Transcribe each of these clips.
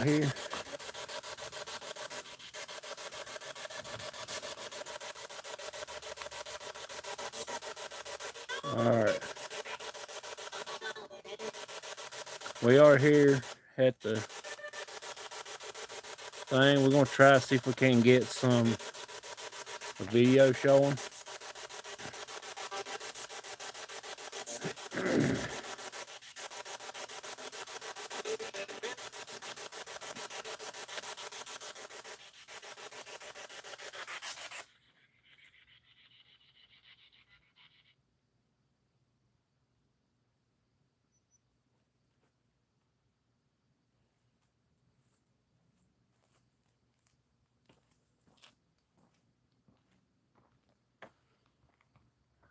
here. Alright. We are here at the thing. We're gonna try to see if we can get some a video showing.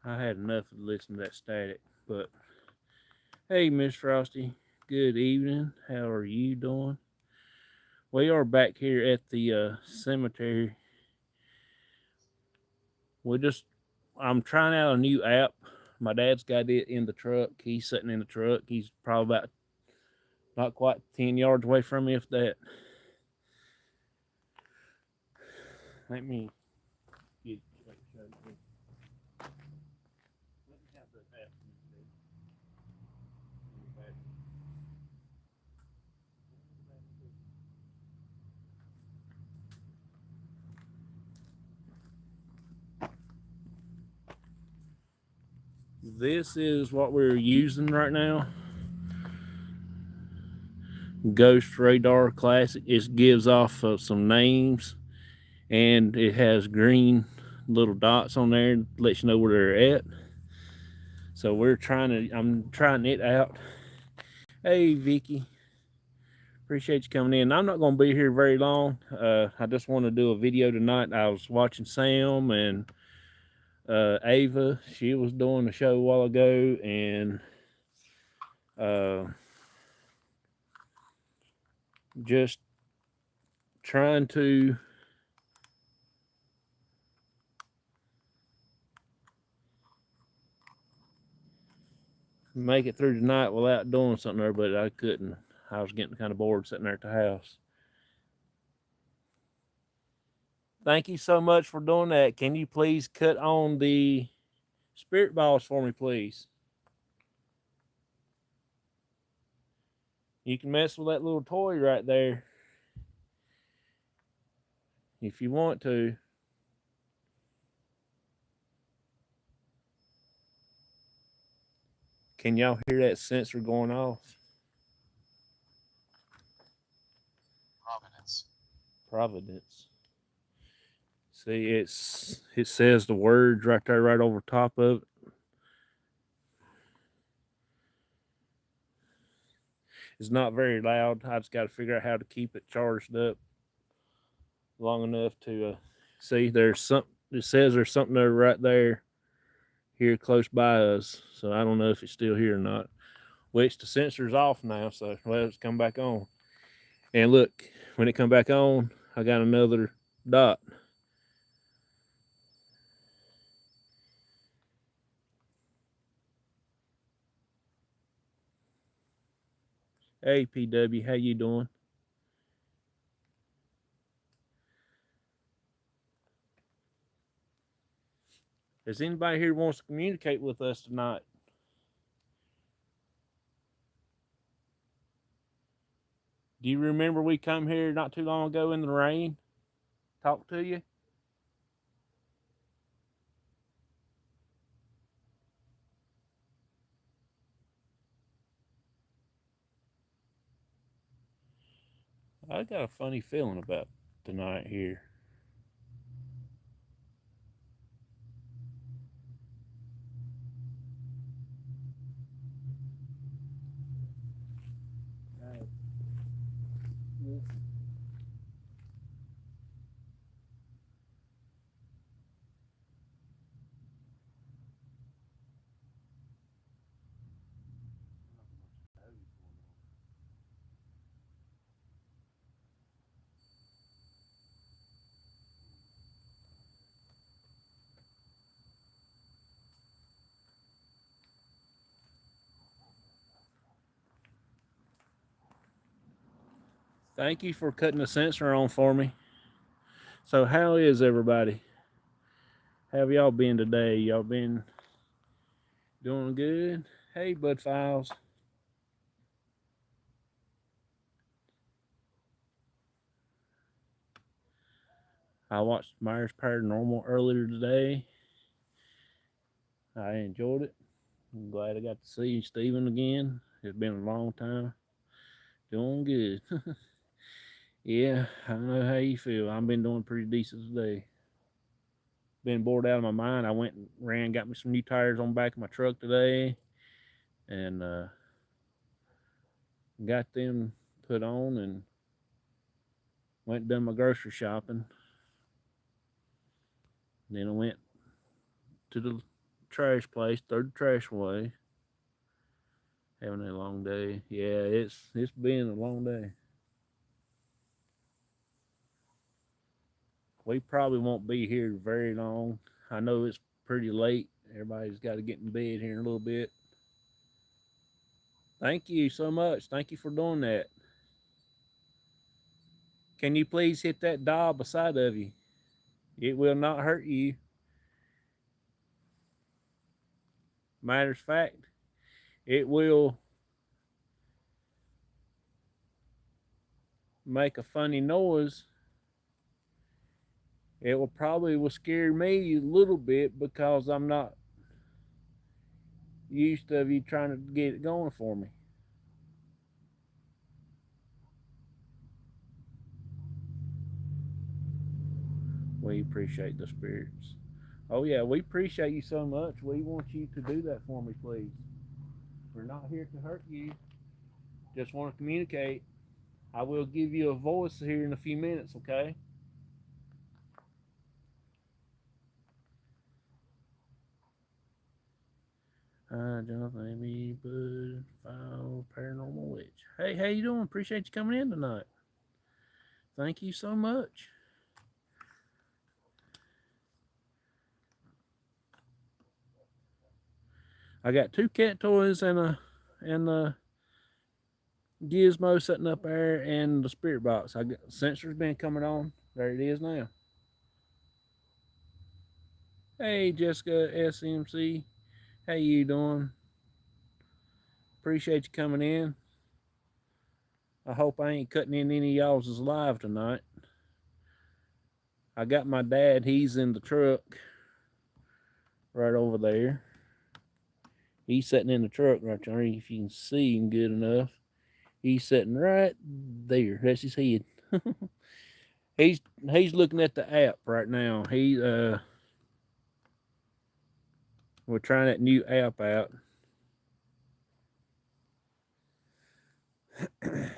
I had enough of listening to that static, but hey, Miss Frosty, good evening. How are you doing? We are back here at the cemetery. I'm trying out a new app. My dad's got it in the truck. He's sitting in the truck. He's probably about not quite 10 yards away from me, if that. Let me get this is what we're using right now. Ghost Radar Classic. It gives off some names, and it has green little dots on there, lets you know where they're at. So I'm trying it out. Hey, Vicky, appreciate you coming in. I'm not going to be here very long. I just want to do a video tonight. I was watching Sam and Ava. She was doing a show a while ago, and just trying to make it through tonight without doing something there, but I couldn't. I was getting kind of bored sitting there at the house. Thank you so much for doing that. Can you please cut on the spirit balls for me, please? You can mess with that little toy right there if you want to. Can y'all hear that sensor going off? Providence. See, it says the words right there, right over top of it. It's not very loud. I just got to figure out how to keep it charged up long enough to see. There's something. It says there's something there right there, here close by us. So I don't know if it's still here or not. Which the sensor's off now, so let's come back on. And look, when it come back on, I got another dot. Hey, PW, how you doing? Is anybody here wants to communicate with us tonight? Do you remember we come here not too long ago in the rain? Talk to you? I got a funny feeling about tonight here. Thank you for cutting the sensor on for me. So how is everybody? How have y'all been today? Y'all been doing good? Hey, Bud Files. I watched Myers Paranormal earlier today. I enjoyed it. I'm glad I got to see Steven again. It's been a long time. Doing good. Yeah, I know how you feel. I've been doing pretty decent today. Been bored out of my mind. I went and got me some new tires on the back of my truck today, and got them put on, and went and done my grocery shopping. Then I went to the trash place, threw the trash away. Having a long day. Yeah, it's been a long day. We probably won't be here very long. I know it's pretty late. Everybody's got to get in bed here in a little bit. Thank you so much. Thank you for doing that. Can you please hit that dial beside of you? It will not hurt you. Matter of fact, it will make a funny noise. It will scare me a little bit because I'm not used to you trying to get it going for me. We appreciate the spirits. Oh yeah, we appreciate you so much. We want you to do that for me, please. We're not here to hurt you. Just want to communicate. I will give you a voice here in a few minutes, okay? Jonathan, Amy, Bud, File, Paranormal Witch. Hey, how you doing? Appreciate you coming in tonight. Thank you so much. I got 2 cat toys and a gizmo sitting up there and the spirit box. I got sensor's been coming on. There it is now. Hey Jessica SMC. How you doing? Appreciate you coming in. I hope I ain't cutting in any of y'all's live tonight. I got my dad, he's in the truck right over there. He's sitting in the truck right there. If you can see him good enough. He's sitting right there. That's his head. he's looking at the app right now. We're trying that new app out. I'm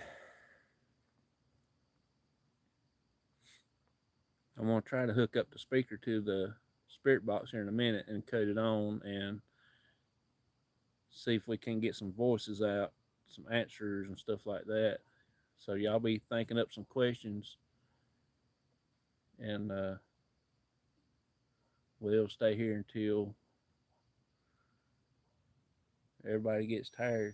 gonna try to hook up the speaker to the spirit box here in a minute and cut it on and see if we can get some voices out, some answers and stuff like that. So y'all be thinking up some questions, and we'll stay here until everybody gets tired.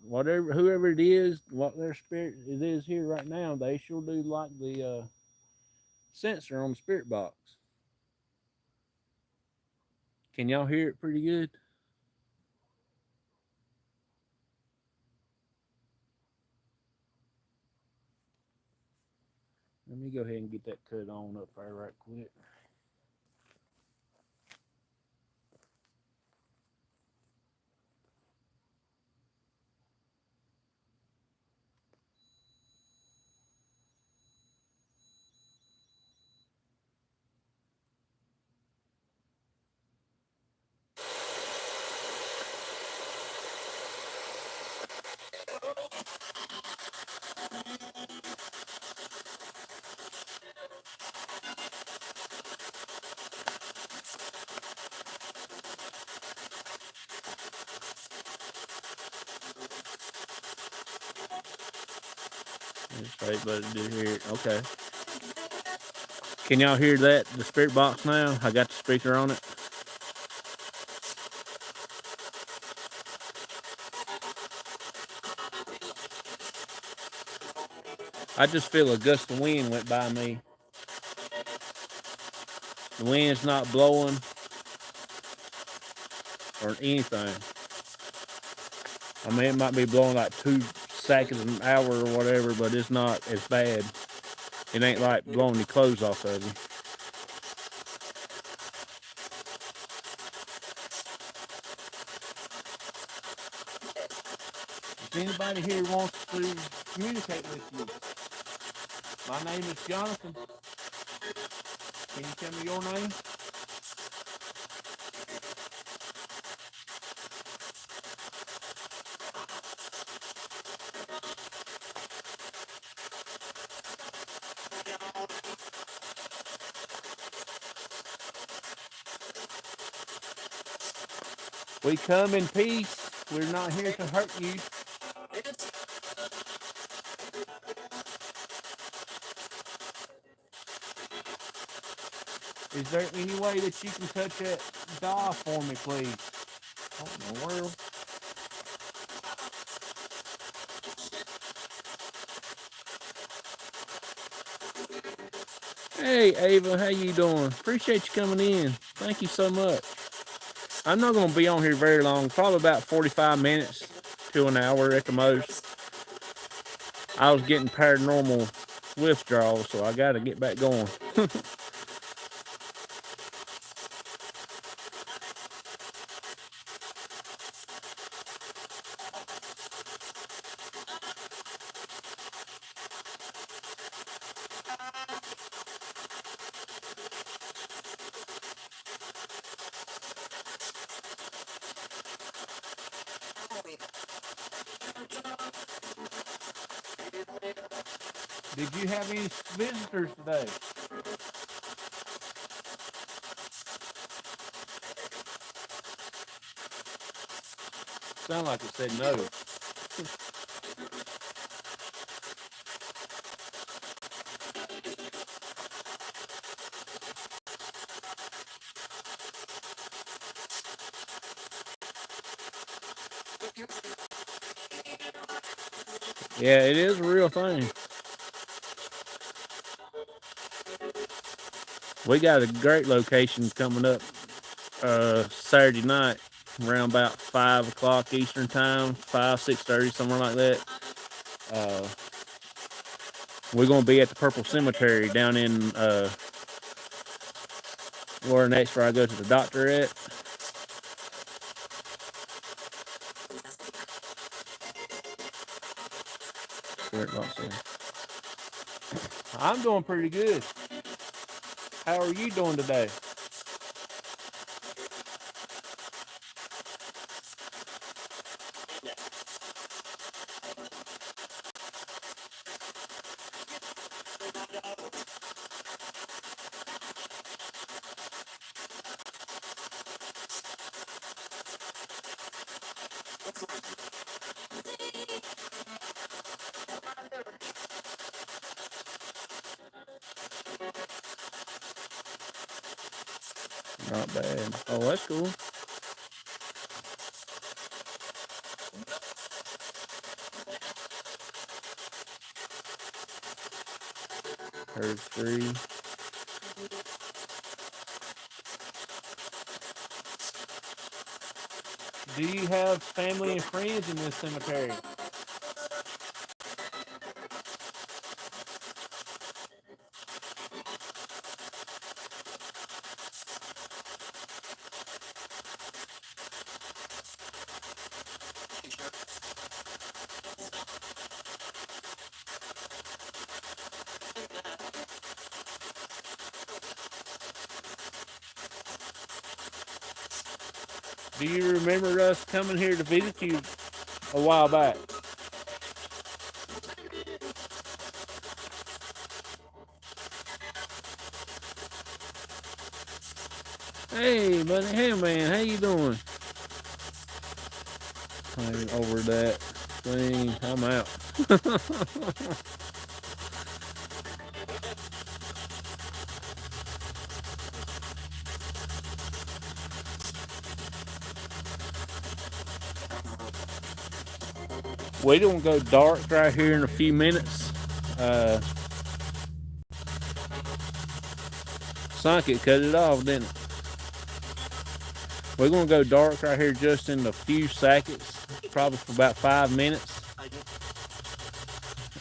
Whoever it is, what their spirit it is here right now, they sure do like the sensor on the spirit box. Can y'all hear it pretty good? Let me go ahead and get that cut on up there right quick. Right, but do hear it. Okay. Can y'all hear that? The spirit box now? I got the speaker on it. I just feel a gust of wind went by me. The wind's not blowing or anything. I mean, it might be blowing like 2 seconds an hour or whatever, but it's not as bad. It ain't like blowing your clothes off of you. If anybody here wants to communicate with you, my name is Jonathan. Can you tell me your name? We come in peace. We're not here to hurt you. Is there any way that you can touch that dial for me, please? What in the world? Hey, Ava, how you doing? Appreciate you coming in. Thank you so much. I'm not going to be on here very long, probably about 45 minutes to an hour at the most. I was getting paranormal withdrawals, so I got to get back going. Did you have any visitors today? Sound like it said no. Yeah, it is a real thing. We got a great location coming up Saturday night around about 5 o'clock Eastern time, 6:30, somewhere like that. Uh, we're going to be at the Purple Cemetery down in where next where I go to the doctor at. I'm doing pretty good. How are you doing today? Not bad. Oh, that's cool. Heard 3. Do you have family and friends in this cemetery? Do you remember us coming here to visit you a while back? Hey, buddy. Hey, man. How you doing? I'm over that thing. I'm out. We don't go dark right here in a few minutes. Uh, Sunk it, cut it off, didn't it? We're gonna go dark right here just in a few seconds, probably for about 5 minutes,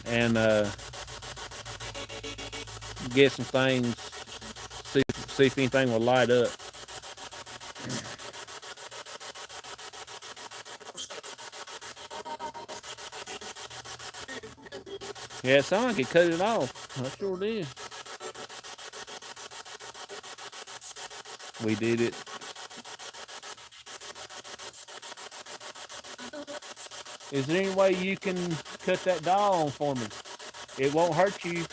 and get some things, see if anything will light up. Yeah, it sounded like it cut it off. I sure did. We did it. Is there any way you can cut that dial on for me? It won't hurt you.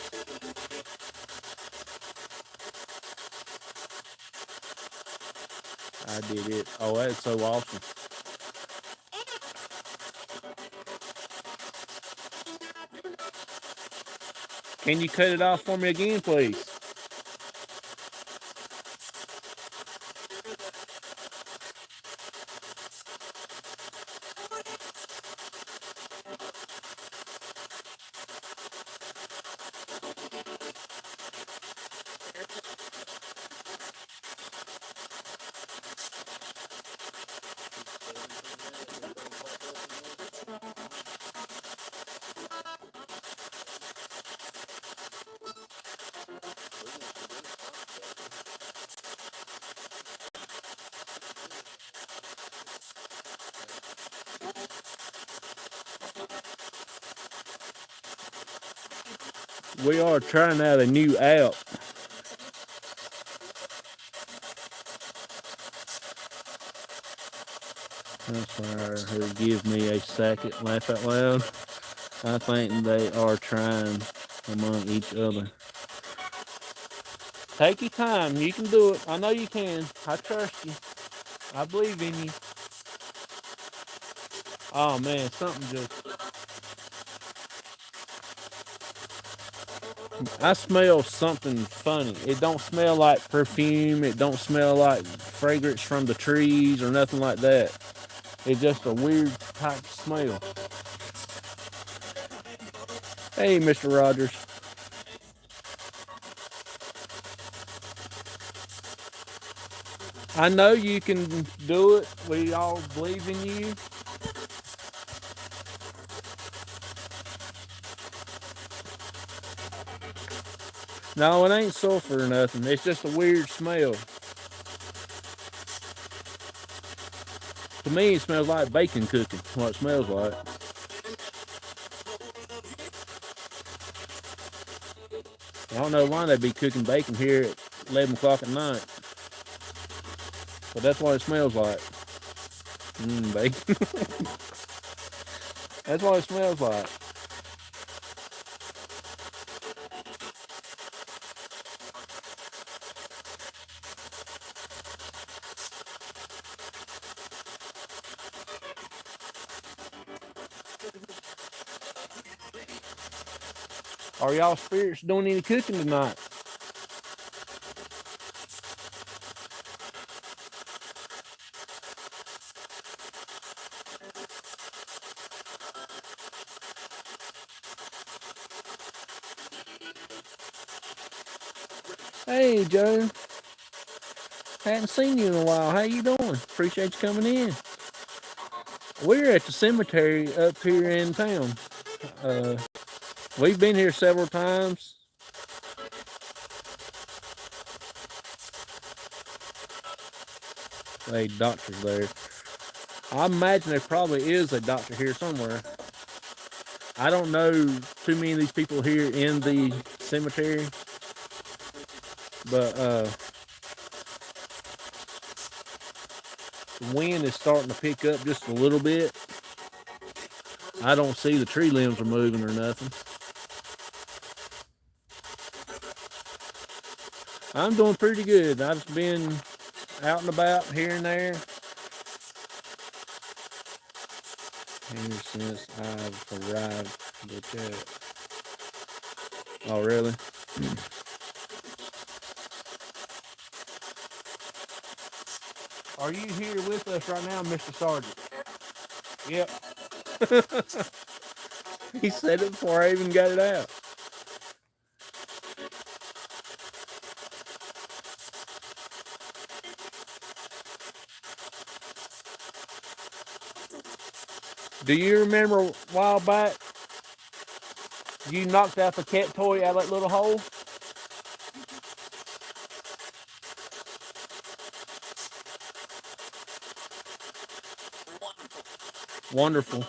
I did it. Oh, that's so awesome. Can you cut it off for me again, please? We are trying out a new app. That's why who give me a second. Laugh out loud. I think they are trying among each other. Take your time. You can do it. I know you can. I trust you. I believe in you. Oh man, something just. I smell something funny. It don't smell like perfume. It don't smell like fragrance from the trees or nothing like that. It's just a weird type of smell. Hey, Mr. Rogers. I know you can do it. We all believe in you. No, it ain't sulfur or nothing. It's just a weird smell. To me, it smells like bacon cooking. What it smells like. I don't know why they'd be cooking bacon here at 11 o'clock at night. But that's what it smells like. Bacon. That's what it smells like. Are y'all spirits doing any cooking tonight? Hey, Joe. Hadn't seen you in a while. How you doing? Appreciate you coming in. We're at the cemetery up here in town. Uh, we've been here several times. A doctor's there. I imagine there probably is a doctor here somewhere. I don't know too many of these people here in the cemetery, but the wind is starting to pick up just a little bit. I don't see the tree limbs are moving or nothing. I'm doing pretty good. I've been out and about here and there. Here since I've arrived at the chat. Oh, really? Are you here with us right now, Mr. Sergeant? Yep. He said it before I even got it out. Do you remember a while back you knocked out the cat toy out of that little hole? Wonderful.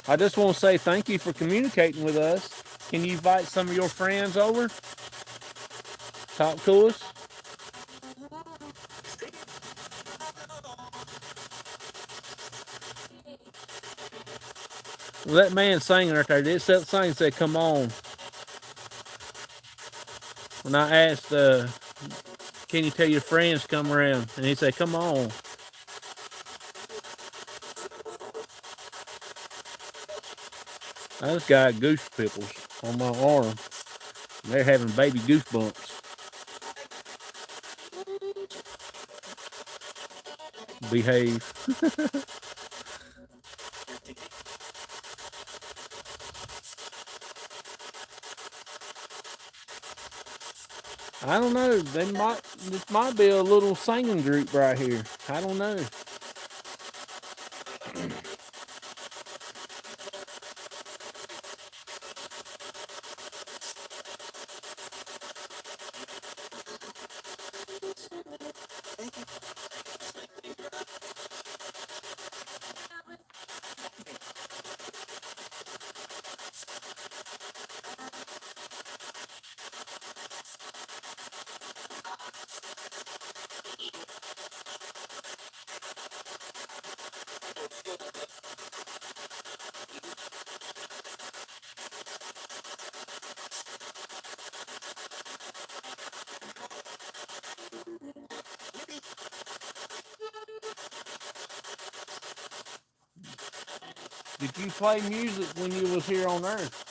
I just want to say thank you for communicating with us. Can you invite some of your friends over? Talk to us. Well, that man singing right there, this singing said, come on. When I asked, can you tell your friends to come around? And he said, come on. I just got goose pimples on my arm. They're having baby goosebumps. Behave. I don't know. This might be a little singing group right here. I don't know. Did you play music when you was here on Earth?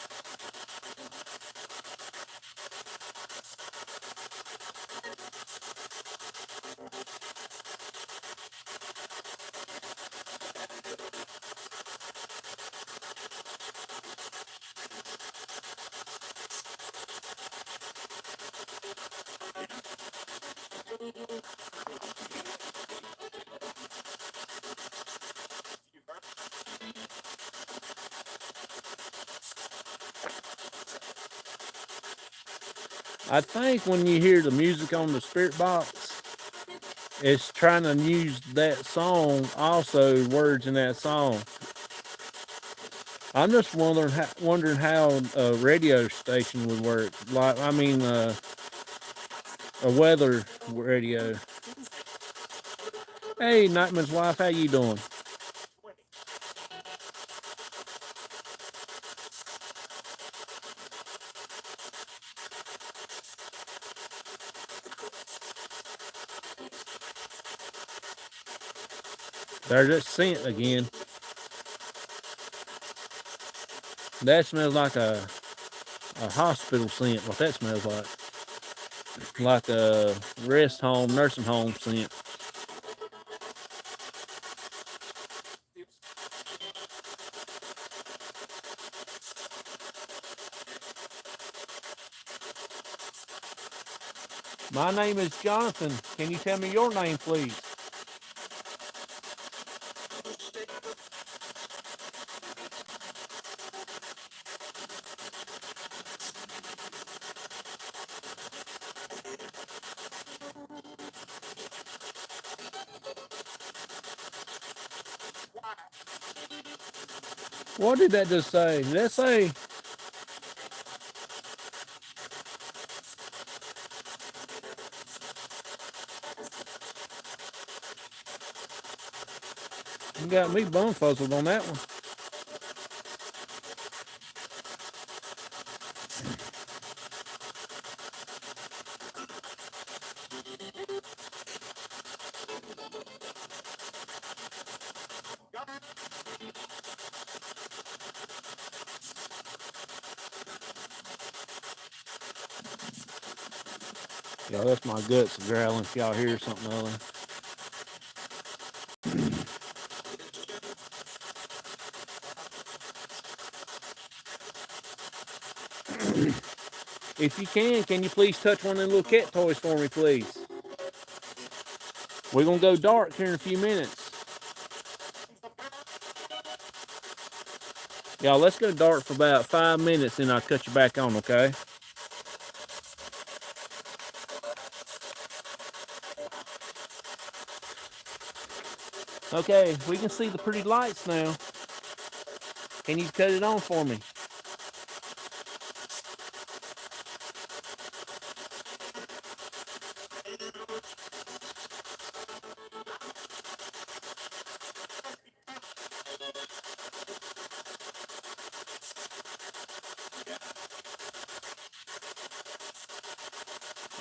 I think when you hear the music on the spirit box, it's trying to use that song, also words in that song. I'm just wondering how a radio station would work. Like, I mean, a weather radio. Hey, Nightman's wife, how you doing? There's that scent again. That smells like a hospital scent. What that smells like a rest home, nursing home scent. My name is Jonathan. Can you tell me your name, please? What did that just say? Did that say? You got me bone fuzzled on that one. Yeah, that's my guts growling if y'all hear something other. If you can you please touch one of them little cat toys for me, please? We're gonna go dark here in a few minutes. Y'all, let's go dark for about 5 minutes, then I'll cut you back on, okay? Okay, we can see the pretty lights now. Can you cut it on for me?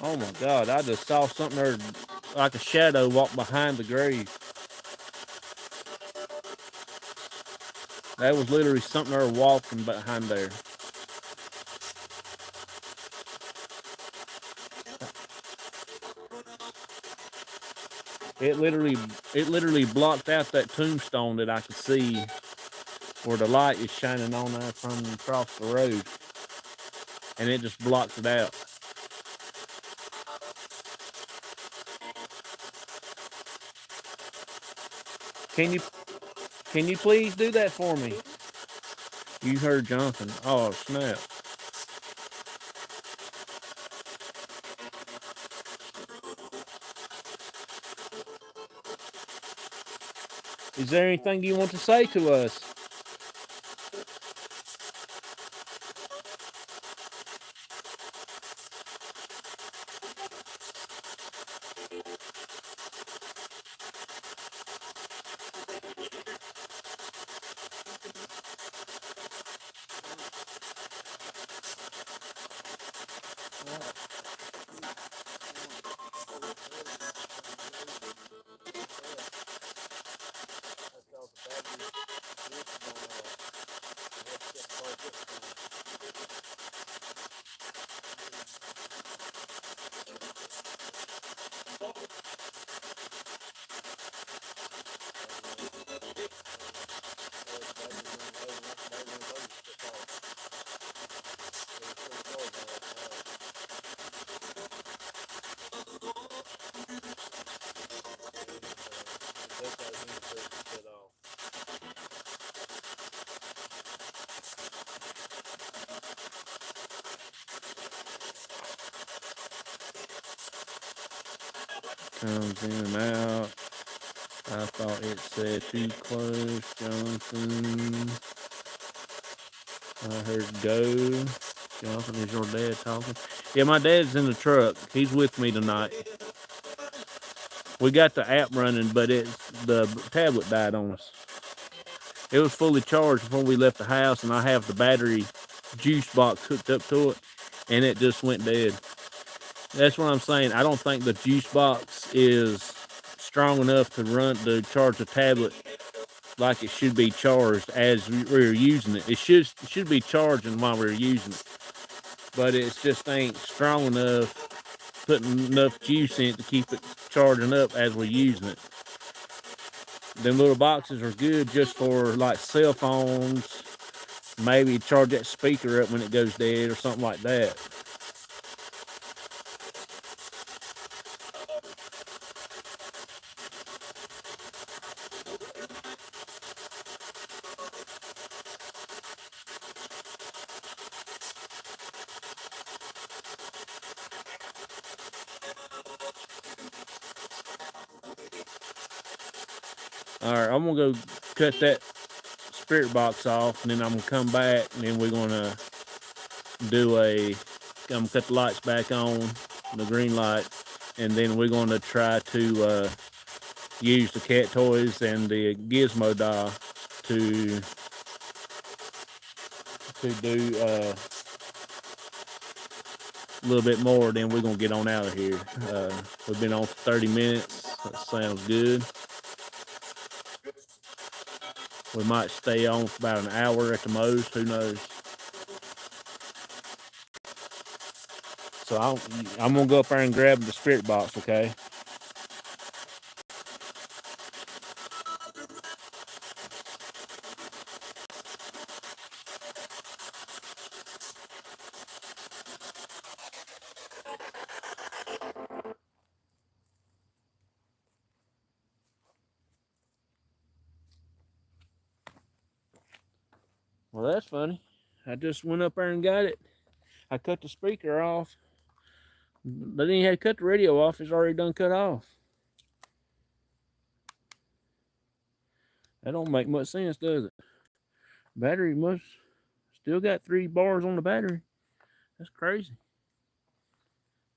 Oh my God, I just saw something there like a shadow walk behind the grave. That was literally something there walking behind there. It literally blocked out that tombstone that I could see where the light is shining on there from across the road. And it just blocks it out. Can you please do that for me? You heard Jonathan. Oh snap. Is there anything you want to say to us? Comes in and out. I thought it said too close, Jonathan. I heard go. Jonathan, is your dad talking? Yeah, my dad's in the truck. He's with me tonight. We got the app running, but the tablet died on us. It was fully charged before we left the house, and I have the battery juice box hooked up to it, and it just went dead. That's what I'm saying. I don't think the juice box is strong enough to charge the tablet like it should be charged as we're using it. It should be charging while we're using it, but it just ain't strong enough, putting enough juice in it to keep it charging up as we're using it. Them little boxes are good just for like cell phones, maybe charge that speaker up when it goes dead or something like that. All right, I'm gonna go cut that spirit box off, and then I'm gonna come back, and then we're gonna I'm gonna cut the lights back on, the green light, and then we're gonna try to use the cat toys and the gizmo doll to do a little bit more. Then we're gonna get on out of here. We've been on for 30 minutes. That sounds good. We might stay on for about an hour at the most. Who knows? So I'm gonna go up there and grab the spirit box, okay? Well, that's funny. I just went up there and got it. I cut the speaker off. But then you had to cut the radio off. It's already done cut off. That don't make much sense, does it? Battery must still got 3 bars on the battery. That's crazy.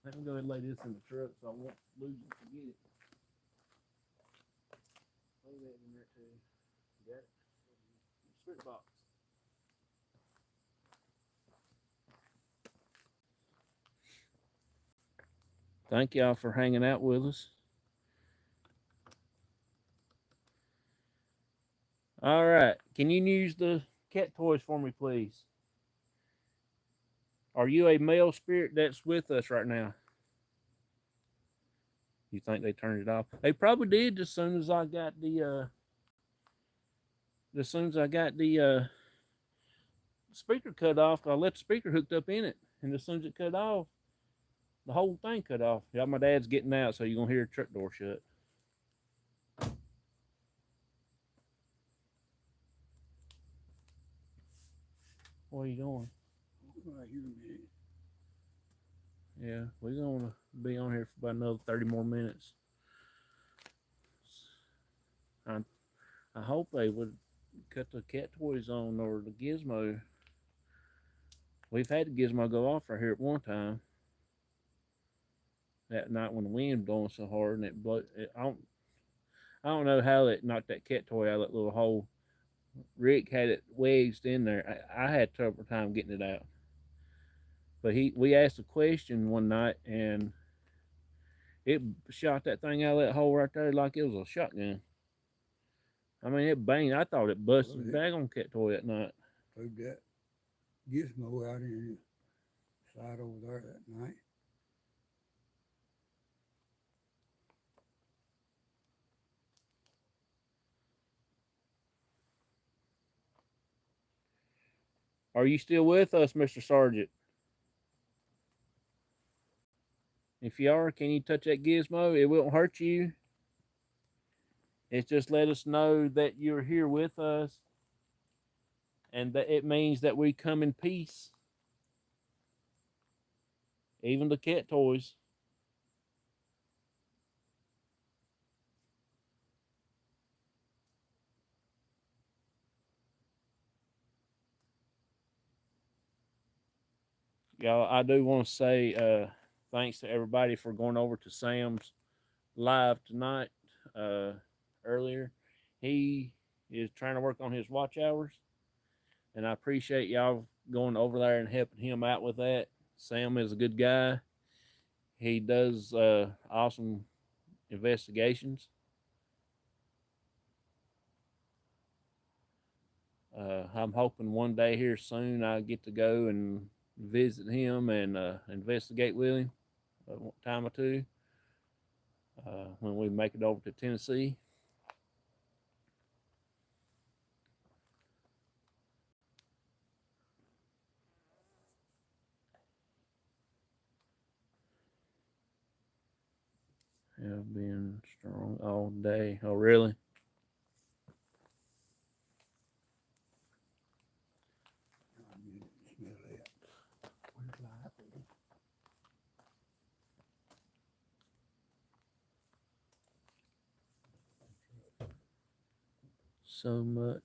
Let me go ahead and lay this in the truck so I won't lose it and forget it. Lay that in there too. Got it? Spirit box. Thank y'all for hanging out with us. All right. Can you use the cat toys for me, please? Are you a male spirit that's with us right now? You think they turned it off? They probably did as soon as I got the speaker cut off. I left the speaker hooked up in it, and as soon as it cut off, the whole thing cut off. Yeah, my dad's getting out, so you're gonna hear the truck door shut. Where are you going? Right here a minute. Yeah, we're gonna be on here for about another 30 more minutes. I hope they would cut the cat toys on or the gizmo. We've had the gizmo go off right here at one time. That night when the wind blowing so hard and it blew. I don't know how it knocked that cat toy out of that little hole. Rick had it wedged in there. I had trouble time getting it out. But we asked a question one night and it shot that thing out of that hole right there like it was a shotgun. I mean, it banged. I thought it busted the daggone cat toy that night. Put that gizmo out in the side over there that night. Are you still with us, Mr. Sergeant? If you are, can you touch that gizmo? It won't hurt you. It's just let us know that you're here with us and that it means that we come in peace. Even the cat toys. Y'all, I do want to say thanks to everybody for going over to Sam's live tonight. Earlier, he is trying to work on his watch hours, and I appreciate y'all going over there and helping him out with that. Sam is a good guy. He does awesome investigations. I'm hoping one day here soon I get to go and visit him and investigate with him a time or two when we make it over to Tennessee. Have been strong all day. Oh, really? Smell that. So much.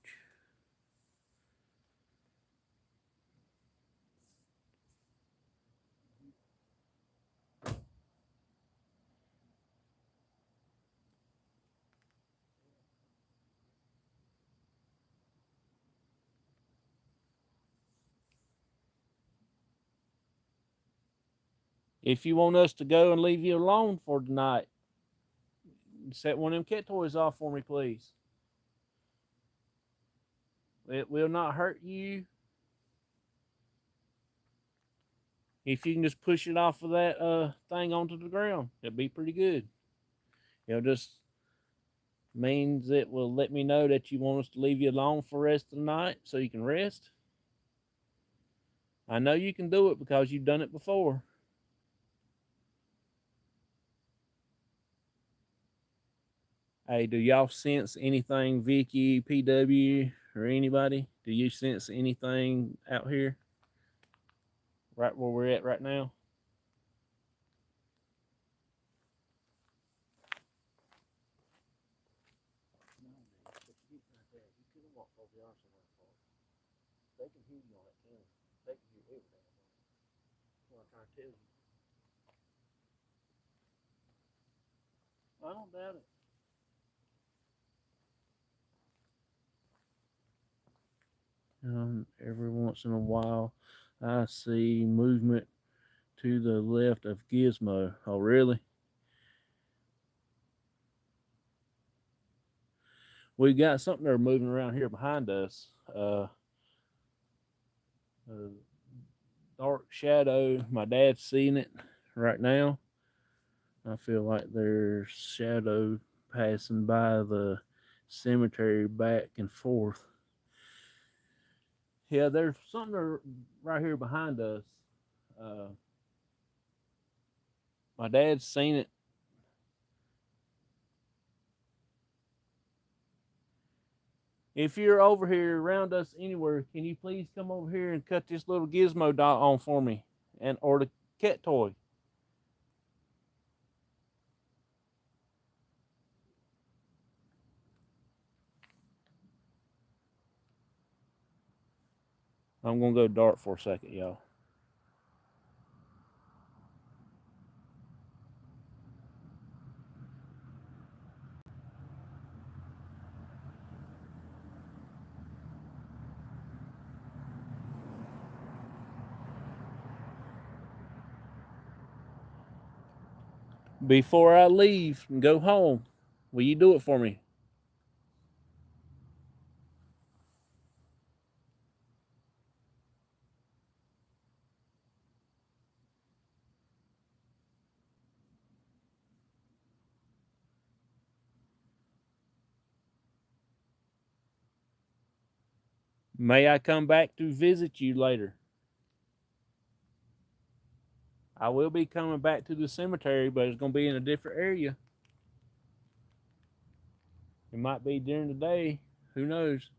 If you want us to go and leave you alone for tonight, set one of them cat toys off for me, please. It will not hurt you. If you can just push it off of that thing onto the ground, that'd be pretty good. Just means it will let me know that you want us to leave you alone for the rest of the night so you can rest. I know you can do it because you've done it before. Hey, do y'all sense anything, Vicky, PW, or anybody? Do you sense anything out here? Right where we're at right now? They can hear you on that camera. They can hear everything. That's what I'm trying to tell you. I don't doubt it. Every once in a while, I see movement to the left of Gizmo. Oh, really? We got something there moving around here behind us. A dark shadow. My dad's seeing it right now. I feel like there's shadow passing by the cemetery back and forth. Yeah, there's something right here behind us. Uh, my dad's seen it. If you're over here around us anywhere, can you please come over here and cut this little gizmo dot on for me, and or the cat toy? I'm gonna go dark for a second, y'all. Before I leave and go home, will you do it for me? May I come back to visit you later? I will be coming back to the cemetery, but it's gonna be in a different area. It might be during the day. Who knows?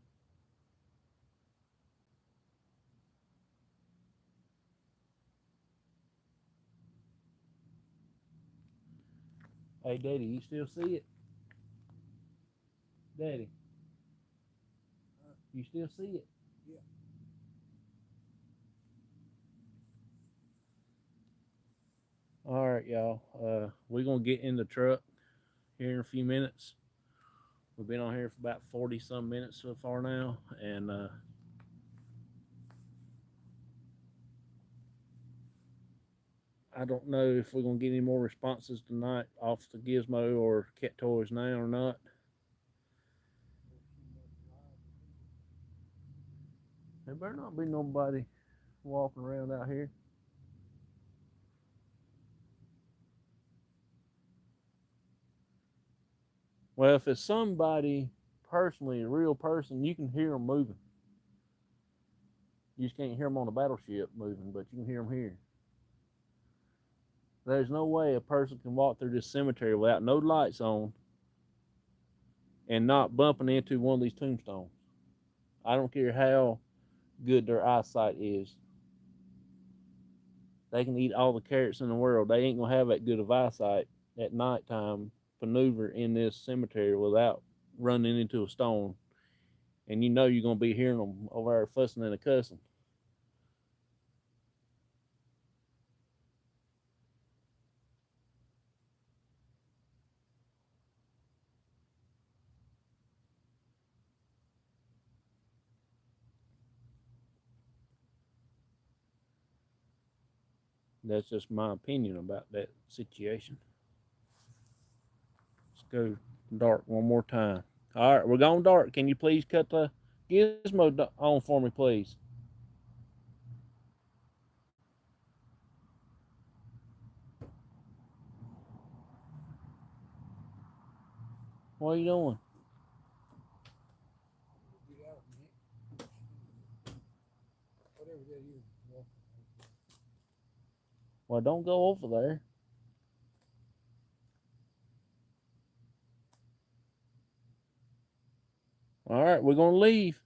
Hey, Daddy, you still see it? Daddy, you still see it? Yeah. All right, y'all. We're gonna get in the truck here in a few minutes. We've been on here for about 40 some minutes so far now, and I don't know if we're gonna get any more responses tonight off the Gizmo or Cat Toys now or not. There better not be nobody walking around out here. Well, if it's somebody personally, a real person, you can hear them moving. You just can't hear them on the battleship moving, but you can hear them here. There's no way a person can walk through this cemetery without no lights on and not bumping into one of these tombstones. I don't care how good their eyesight is. They can eat all the carrots in the world. They ain't gonna have that good of eyesight at nighttime maneuver in this cemetery without running into a stone. And you know you're gonna be hearing them over there fussing and cussing. That's just my opinion about that situation. Let's go dark one more time. All right, we're going dark. Can you please cut the gizmo on for me, please? What are you doing? Get out, Nick. Whatever that is, walking over there. Well, don't go over there. All right, we're gonna leave.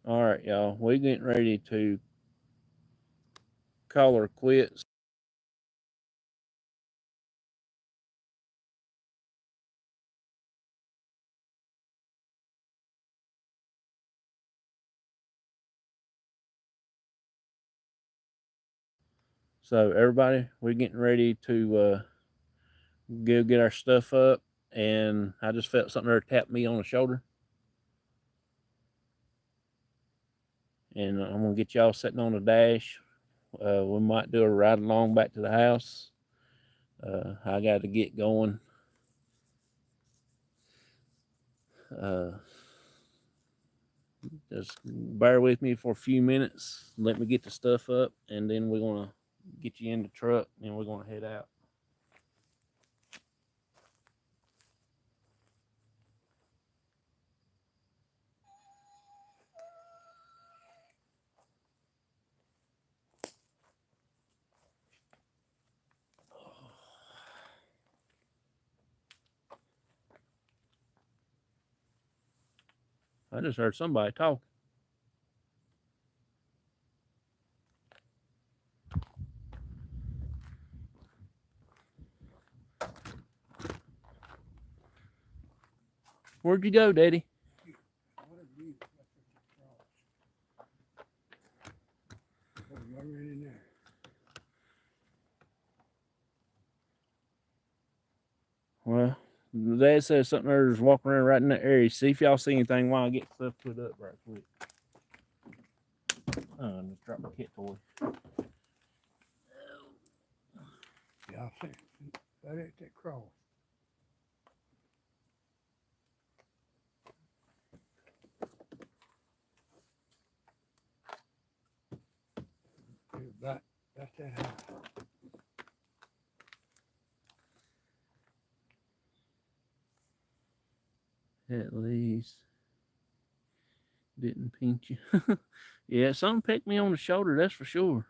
All right, y'all. We're getting ready to call her quits. So everybody, we're getting ready to go get our stuff up, and I just felt something there tap me on the shoulder, and I'm gonna get y'all sitting on the dash. We might do a ride along back to the house. I got to get going. Uh, just bear with me for a few minutes. Let me get the stuff up, and then we're gonna get you in the truck, and we're gonna head out. I just heard somebody talking. Where'd you go, Daddy? Whatever it is, that's what you cross. Oh, you're already in there. Well, Dad says something there's walking around right in that area. See if y'all see anything while I get stuff put up right quick. Oh, I just dropped my kit toy. Yeah, I see. Right at that cross. That's that house. At least didn't pinch you. Yeah, something pecked me on the shoulder, that's for sure.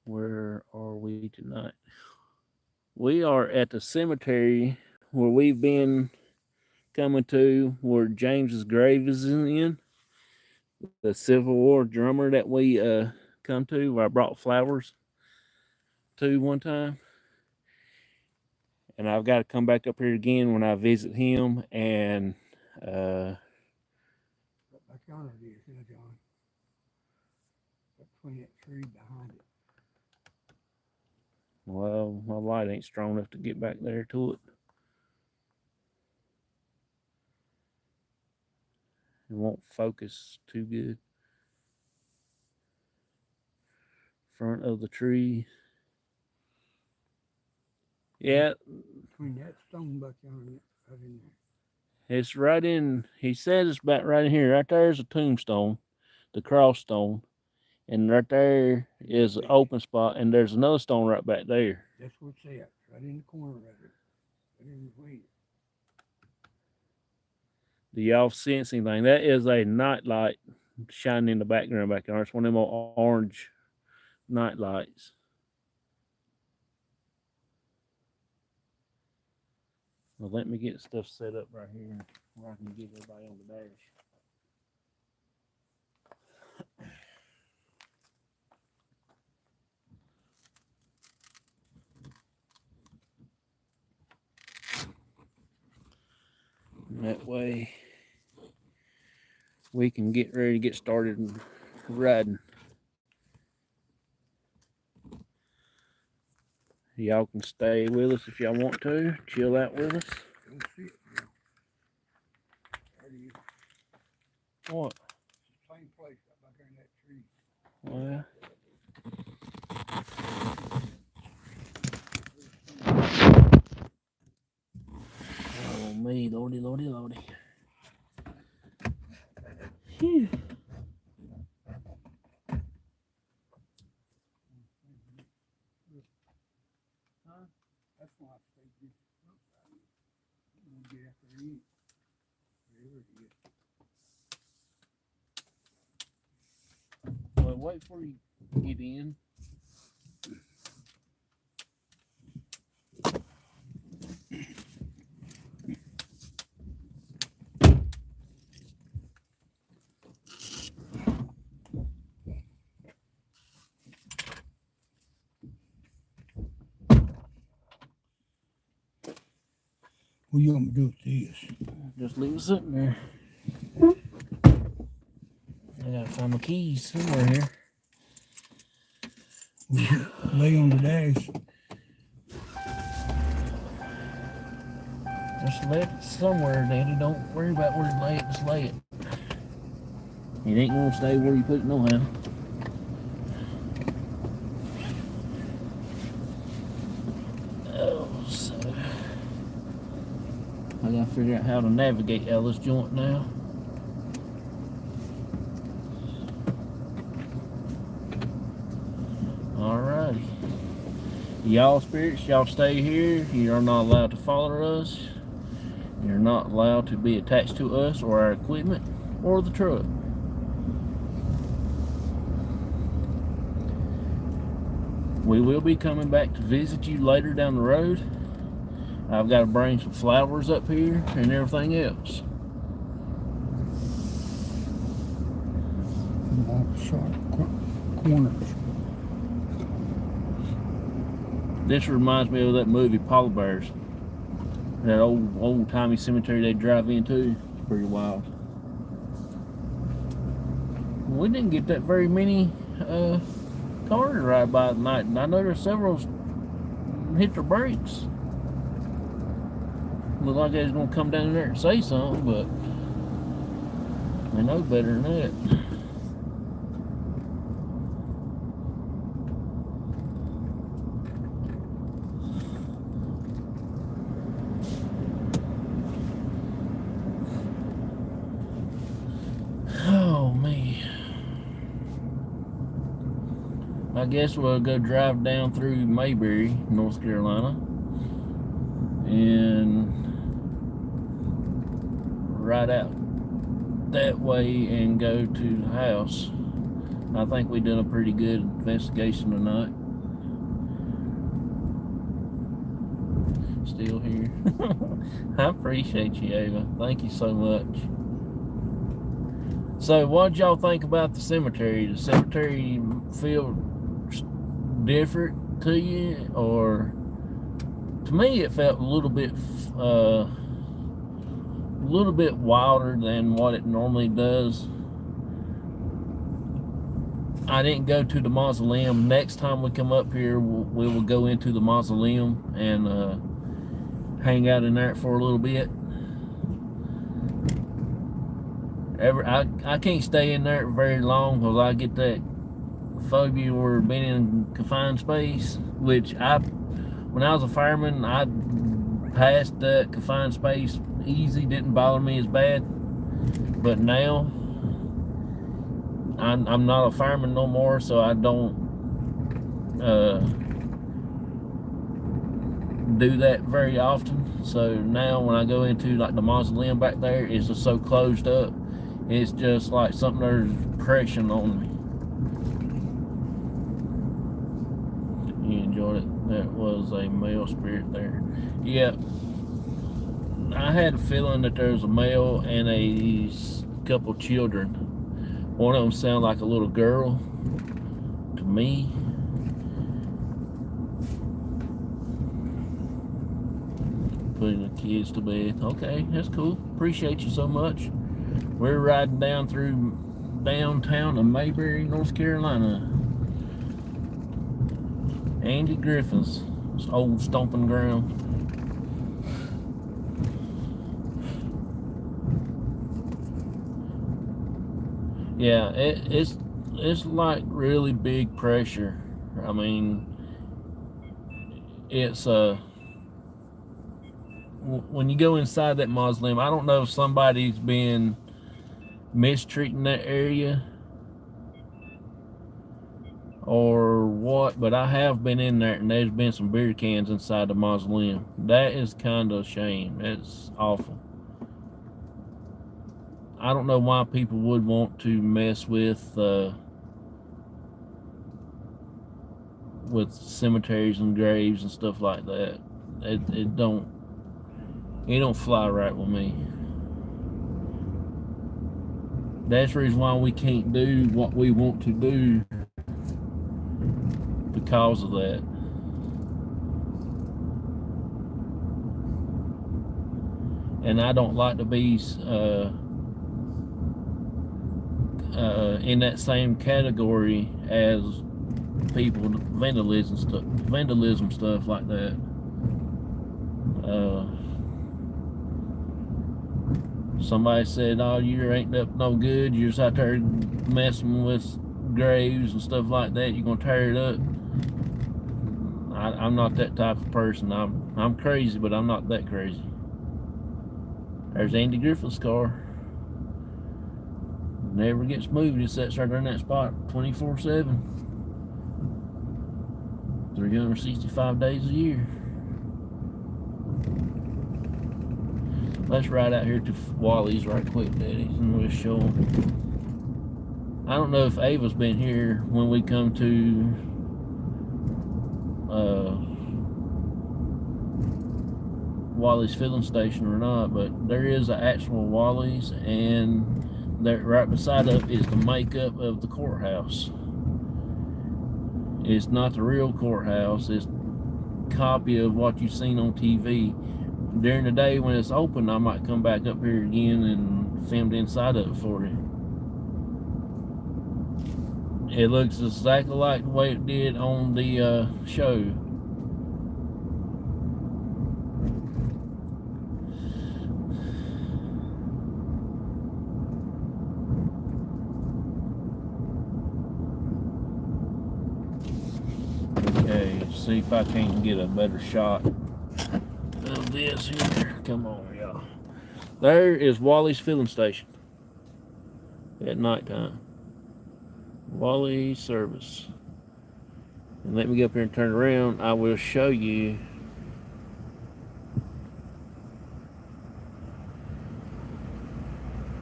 Where are we tonight? We are at the cemetery where we've been coming to, where James's grave is in. The Civil War drummer that we come to, where I brought flowers to one time. And I've got to come back up here again when I visit him. And Back yonder it is, yeah, John. Between that tree behind it. well, my light ain't strong enough to get back there to it. It won't focus too good. Front of the tree. Yeah, Between that stone back yonder, right in there. it's right in. He said it's about right in here. Right there's a tombstone, the cross stone, and right there is an open spot, and there's another stone right back there. That's what's at. Right in the corner right there. Right in between it. Do y'all sense anything? That is a night light shining in the background back there. It's one of them orange night lights. Well, let me get stuff set up right here where I can get everybody on the dash. And that way we can get ready to get started and riding. Y'all can stay with us if y'all want to. Chill out with us. Don't see it now. There it is. What? Same place up back there in that tree. Well. Oh me, lordy, lordy, lordy. Phew. That's why I stay good. We'll get after eat. Whatever it is. Well, wait before you get in. What you want me to do with this? Just leave it sitting there. I gotta find my keys somewhere here. Lay on the dash. Just lay it somewhere, Daddy. Don't worry about where to lay it. Just lay it. It ain't gonna stay where you put it no how. Oh, so I gotta figure out how to navigate out of this joint now. Alrighty. Y'all spirits, y'all stay here. You are not allowed to follow us. You're not allowed to be attached to us or our equipment or the truck. We will be coming back to visit you later down the road. I've got to bring some flowers up here and everything else. Sharp corners. This reminds me of that movie Polar Bears. That old timey cemetery they drive into. Pretty wild. We didn't get that very many cars to ride by tonight, and I know there's several hit their brakes. Look like they was gonna come down there and say something, but they know better than that. Oh me. I guess we'll go drive down through Mayberry, North Carolina, and ride out that way and go to the house. I think we did a pretty good investigation tonight. Still here. I appreciate you, Ava. Thank you so much. So what did y'all think about the cemetery? Does the cemetery feel different to you, or to me it felt a little bit wilder than what it normally does. I didn't go to the mausoleum. Next time we come up here, we will go into the mausoleum and hang out in there for a little bit. I can't stay in there very long because I get that phobia or being in confined space, which when I was a fireman, I passed that confined space easy, didn't bother me as bad. But now I'm not a fireman no more, so I don't do that very often. So now when I go into like the mausoleum back there, it's just so closed up. It's just like something there's pressing on me. You enjoyed it. That was a male spirit there. Yeah. I had a feeling that there was a male and a couple children. One of them sounded like a little girl to me. Putting the kids to bed. Okay, that's cool. Appreciate you so much. We're riding down through downtown of Mayberry, North Carolina. Andy Griffin's old stomping ground. Yeah, it's like really big pressure. I mean, it's when you go inside that mausoleum, I don't know if somebody's been mistreating that area or what, but I have been in there and there's been some beer cans inside the mausoleum. That is kind of a shame. It's awful. I don't know why people would want to mess with cemeteries and graves and stuff like that. It don't fly right with me. That's the reason why we can't do what we want to do because of that. And I don't like to be in that same category as people, vandalism stuff like that. Somebody said, "Oh, you ain't up no good. You're just out there messing with graves and stuff like that. You're gonna tear it up." I'm not that type of person. I'm crazy, but I'm not that crazy. There's Andy Griffith's car. Never gets moved. It sits right there in that spot 24/7. 365 days a year. Let's ride out here to Wally's right quick, Daddy, and we'll show them. I don't know if Ava's been here when we come to Wally's filling station or not, but there is an actual Wally's, and there right beside it is the makeup of the courthouse. It's not the real courthouse. It's a copy of what you've seen on TV. During the day when it's open, I might come back up here again and film the inside of it for you. It looks exactly like the way it did on the show. Okay, see if I can't get a better shot of this here. Come on, y'all. There is Wally's filling station at nighttime. Wally service. And let me go up here and turn around. I will show you.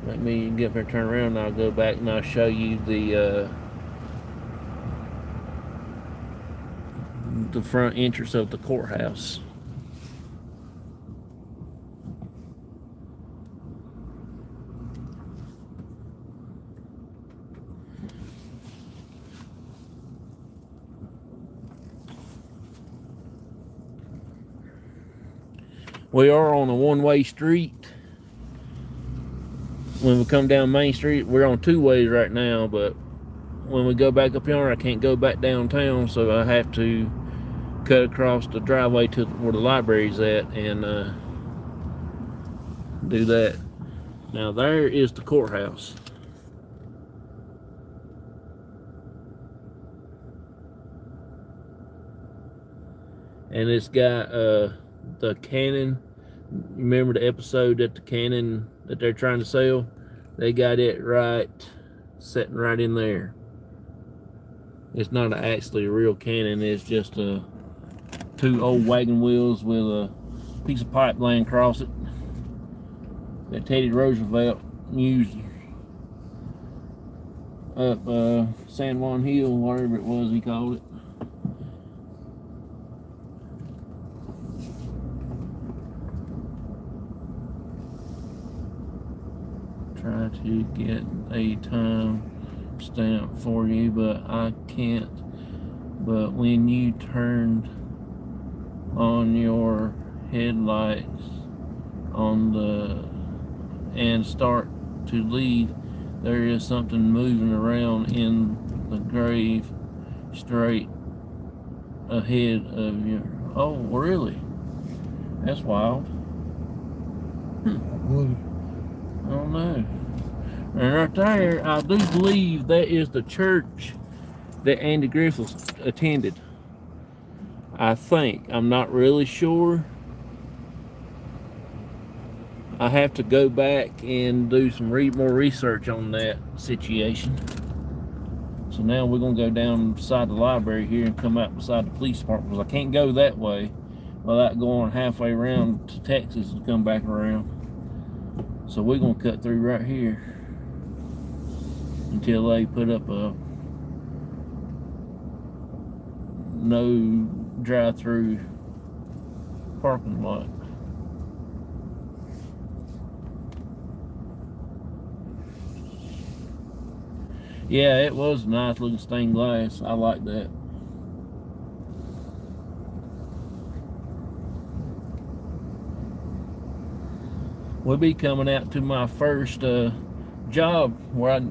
Let me get up here and turn around, and I'll go back and I'll show you the front entrance of the courthouse. We are on a one-way street. When we come down Main Street, we're on two ways right now, but when we go back up here, I can't go back downtown, so I have to cut across the driveway to where the library's at and do that. Now there is the courthouse. And it's got the cannon. Remember the episode that the cannon that they're trying to sell? They got it right, sitting right in there. It's not actually a real cannon. It's just two old wagon wheels with a piece of pipe laying across it that Teddy Roosevelt used up San Juan Hill, whatever it was he called it. Try to get a time stamp for you, but I can't. But when you turned on your headlights and start to lead, there is something moving around in the grave straight ahead of you. Oh, really? That's wild. I don't know. And right there, I do believe that is the church that Andy Griffiths attended. I think. I'm not really sure. I have to go back and do some more research on that situation. So now we're going to go down beside the library here and come out beside the police department, because I can't go that way without going halfway around to Texas and come back around. So we're going to cut through right here until they put up a no drive-through parking lot. Yeah, it was a nice looking stained glass. I like that. We'll be coming out to my first job where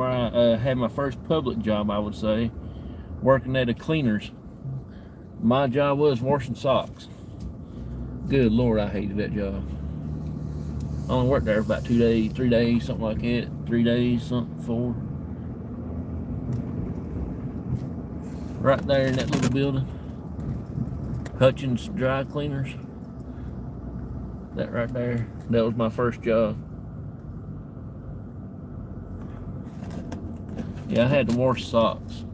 I had my first public job, I would say, working at a cleaner's. My job was washing socks. Good Lord, I hated that job. I only worked there for about 2 days, 3 days, something like that. 3 days, something, 4. Right there in that little building. Hutchins Dry Cleaners. That right there. That was my first job. Yeah, I had to wash socks.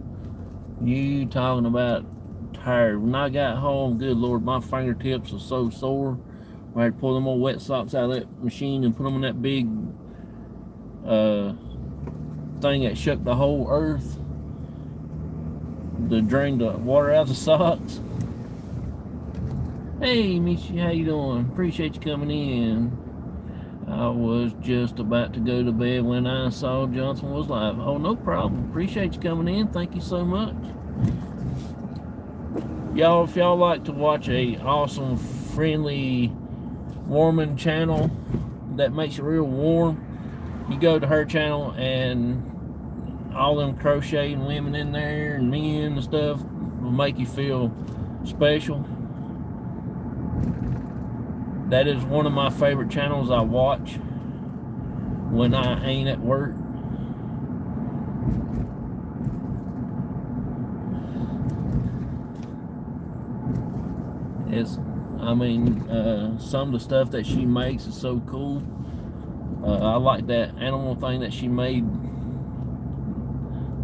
You talking about tired. When I got home, good Lord, my fingertips were so sore. I had to pull them old wet socks out of that machine and put them in that big thing that shook the whole earth to drain the water out of the socks. Hey, Mishy, how you doing? Appreciate you coming in. I was just about to go to bed when I saw Johnson was live. Oh, no problem. Appreciate you coming in. Thank you so much. Y'all, if y'all like to watch a awesome, friendly, warming channel that makes you real warm, you go to her channel, and all them crocheting women in there and men and stuff will make you feel special. That is one of my favorite channels I watch when I ain't at work. Some of the stuff that she makes is so cool. I like that animal thing that she made,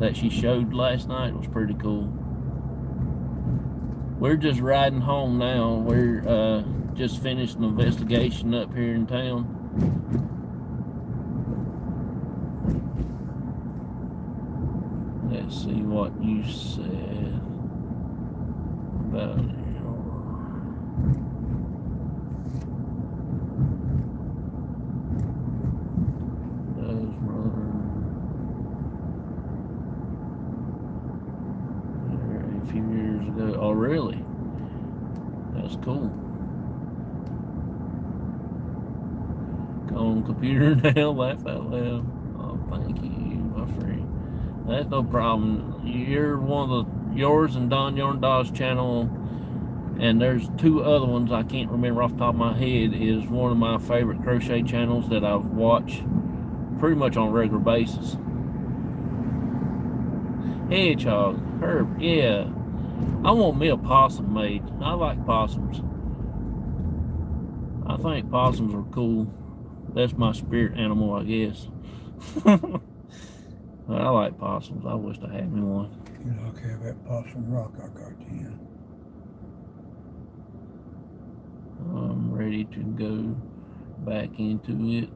that she showed last night. It was pretty cool. We're just riding home now. We're just finished an investigation up here in town. Let's see what you said about it. A few years ago. Oh, really? That's cool. On computer now, laugh out loud. Oh, thank you, my friend. That's no problem. You're one of yours and Don Yarn Dawes channel, and there's 2 other ones I can't remember off the top of my head, is one of my favorite crochet channels that I've watched pretty much on a regular basis. Hedgehog, Herb, yeah. I want me a possum made. I like possums. I think possums are cool. That's my spirit animal, I guess. I like possums. I wish I had me one. You know, I have that possum rock I got in. I'm ready to go back into it.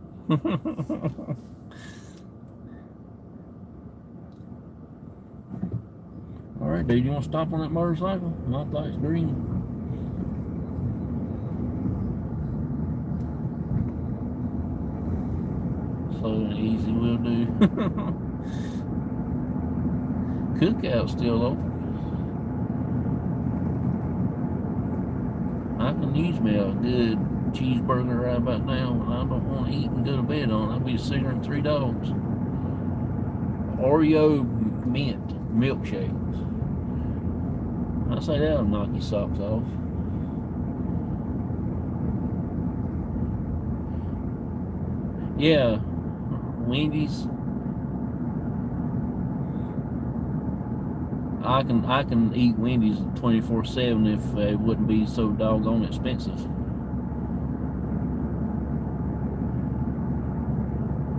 Alright, dude, you want to stop on that motorcycle? My light's green. Slow and easy will do. Cookout's still open. I can use me a good cheeseburger right about now when I don't want to eat and go to bed on. I'll be sicker than 3 dogs. Oreo mint milkshakes. I say that'll knock your socks off. Yeah, Wendy's, I can eat Wendy's 24/7 if it wouldn't be so doggone expensive.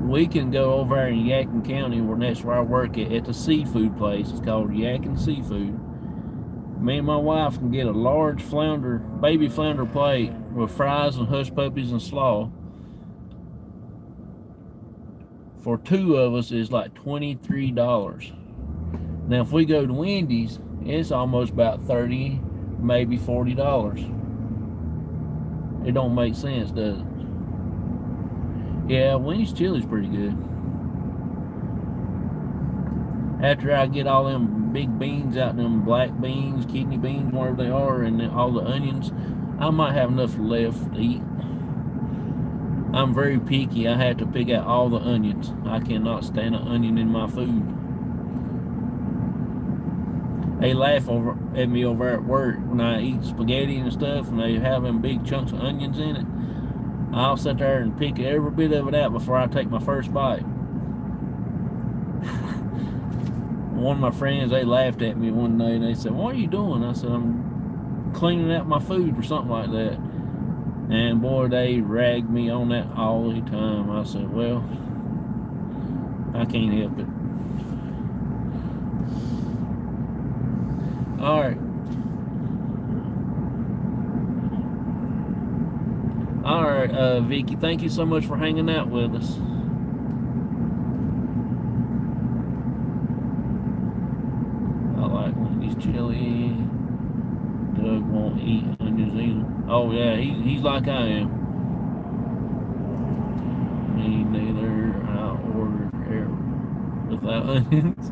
We can go over there in Yadkin County, where that's where I work at the seafood place. It's called Yadkin Seafood. Me and my wife can get a large baby flounder plate with fries and hush puppies and slaw. For two of us, is like $23. Now, if we go to Wendy's, it's almost about $30, maybe $40. It don't make sense, does it? Yeah, Wendy's chili's pretty good. After I get all them big beans out, them black beans, kidney beans, whatever they are, and all the onions, I might have enough left to eat. I'm very picky. I have to pick out all the onions. I cannot stand an onion in my food. They laugh at me over at work when I eat spaghetti and stuff, and they have them big chunks of onions in it. I'll sit there and pick every bit of it out before I take my first bite. One of my friends, they laughed at me one day and they said, "What are you doing?" I said, "I'm cleaning out my food," or something like that. And boy, they ragged me on that all the time. I said, well, I can't help it. All right. All right, Vicky, thank you so much for hanging out with us. I like Wendy's chili. Doug won't eat onions either. Oh yeah, he's like I am. Me neither. I ordered air without onions.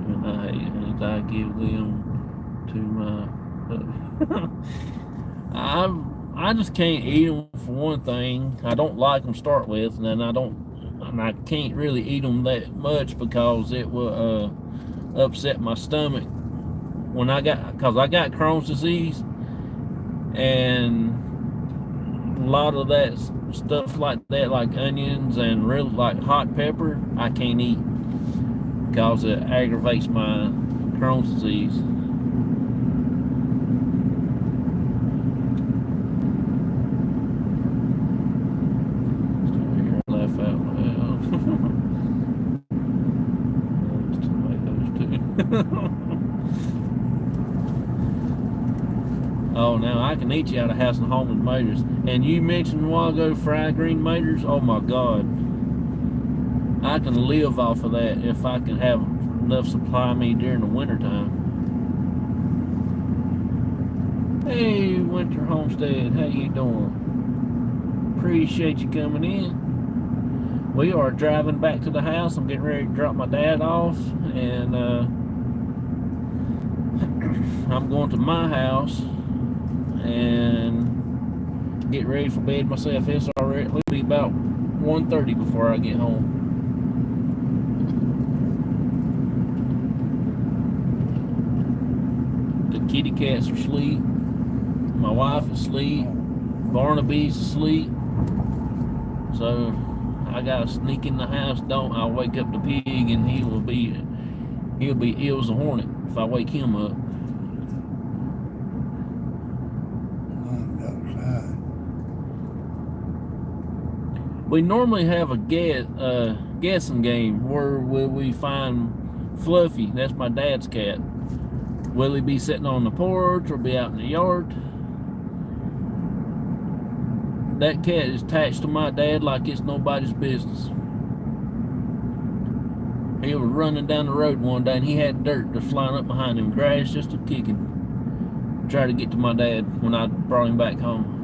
And I hate onions. I give them to my I just can't eat them for one thing. I don't like them to start with, and then I can't really eat them that much because it will upset my stomach. Because I got Crohn's disease, and a lot of that stuff like that, like onions and really like hot pepper, I can't eat because it aggravates my Crohn's disease. Laugh out loud. Those tomatoes too. Oh, now I can eat you out of house and home with tomatoes. And you mentioned a while ago fried green tomatoes. Oh my God. I can live off of that if I can have enough supply me during the winter time. Hey, Winter Homestead, how you doing? Appreciate you coming in. We are driving back to the house. I'm getting ready to drop my dad off, and I'm going to my house and get ready for bed myself. It's already, it'll be about 1:30 before I get home. The kitty cats are asleep. My wife is asleep. Barnaby's asleep. So I gotta sneak in the house. I'll wake up the pig, and he'll be ill as a hornet if I wake him up. We normally have a guessing game. Where will we find Fluffy? That's my dad's cat. Will he be sitting on the porch or be out in the yard? That cat is attached to my dad like it's nobody's business. He was running down the road one day and he had dirt just flying up behind him, grass just a kicking. Try to get to my dad when I brought him back home.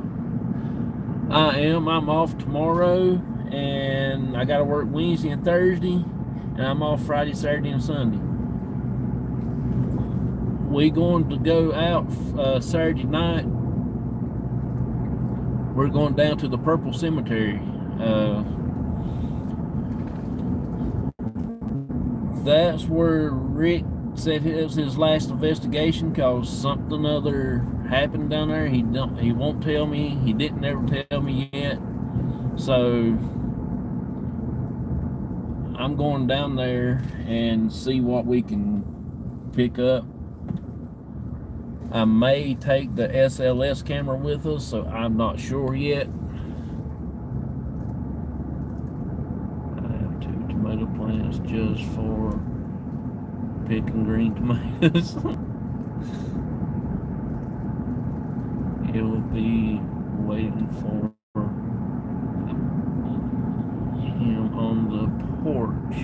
I'm off tomorrow, and I gotta work Wednesday and Thursday, and I'm off Friday, Saturday, and Sunday. We going to go out Saturday night. We're going down to the Purple Cemetery. That's where Rick said it was his last investigation because something other happened down there. He won't tell me. He didn't ever tell me yet. So I'm going down there and see what we can pick up. I may take the SLS camera with us, so I'm not sure yet. I have 2 tomato plants just for picking green tomatoes. It will be waiting for him on the porch,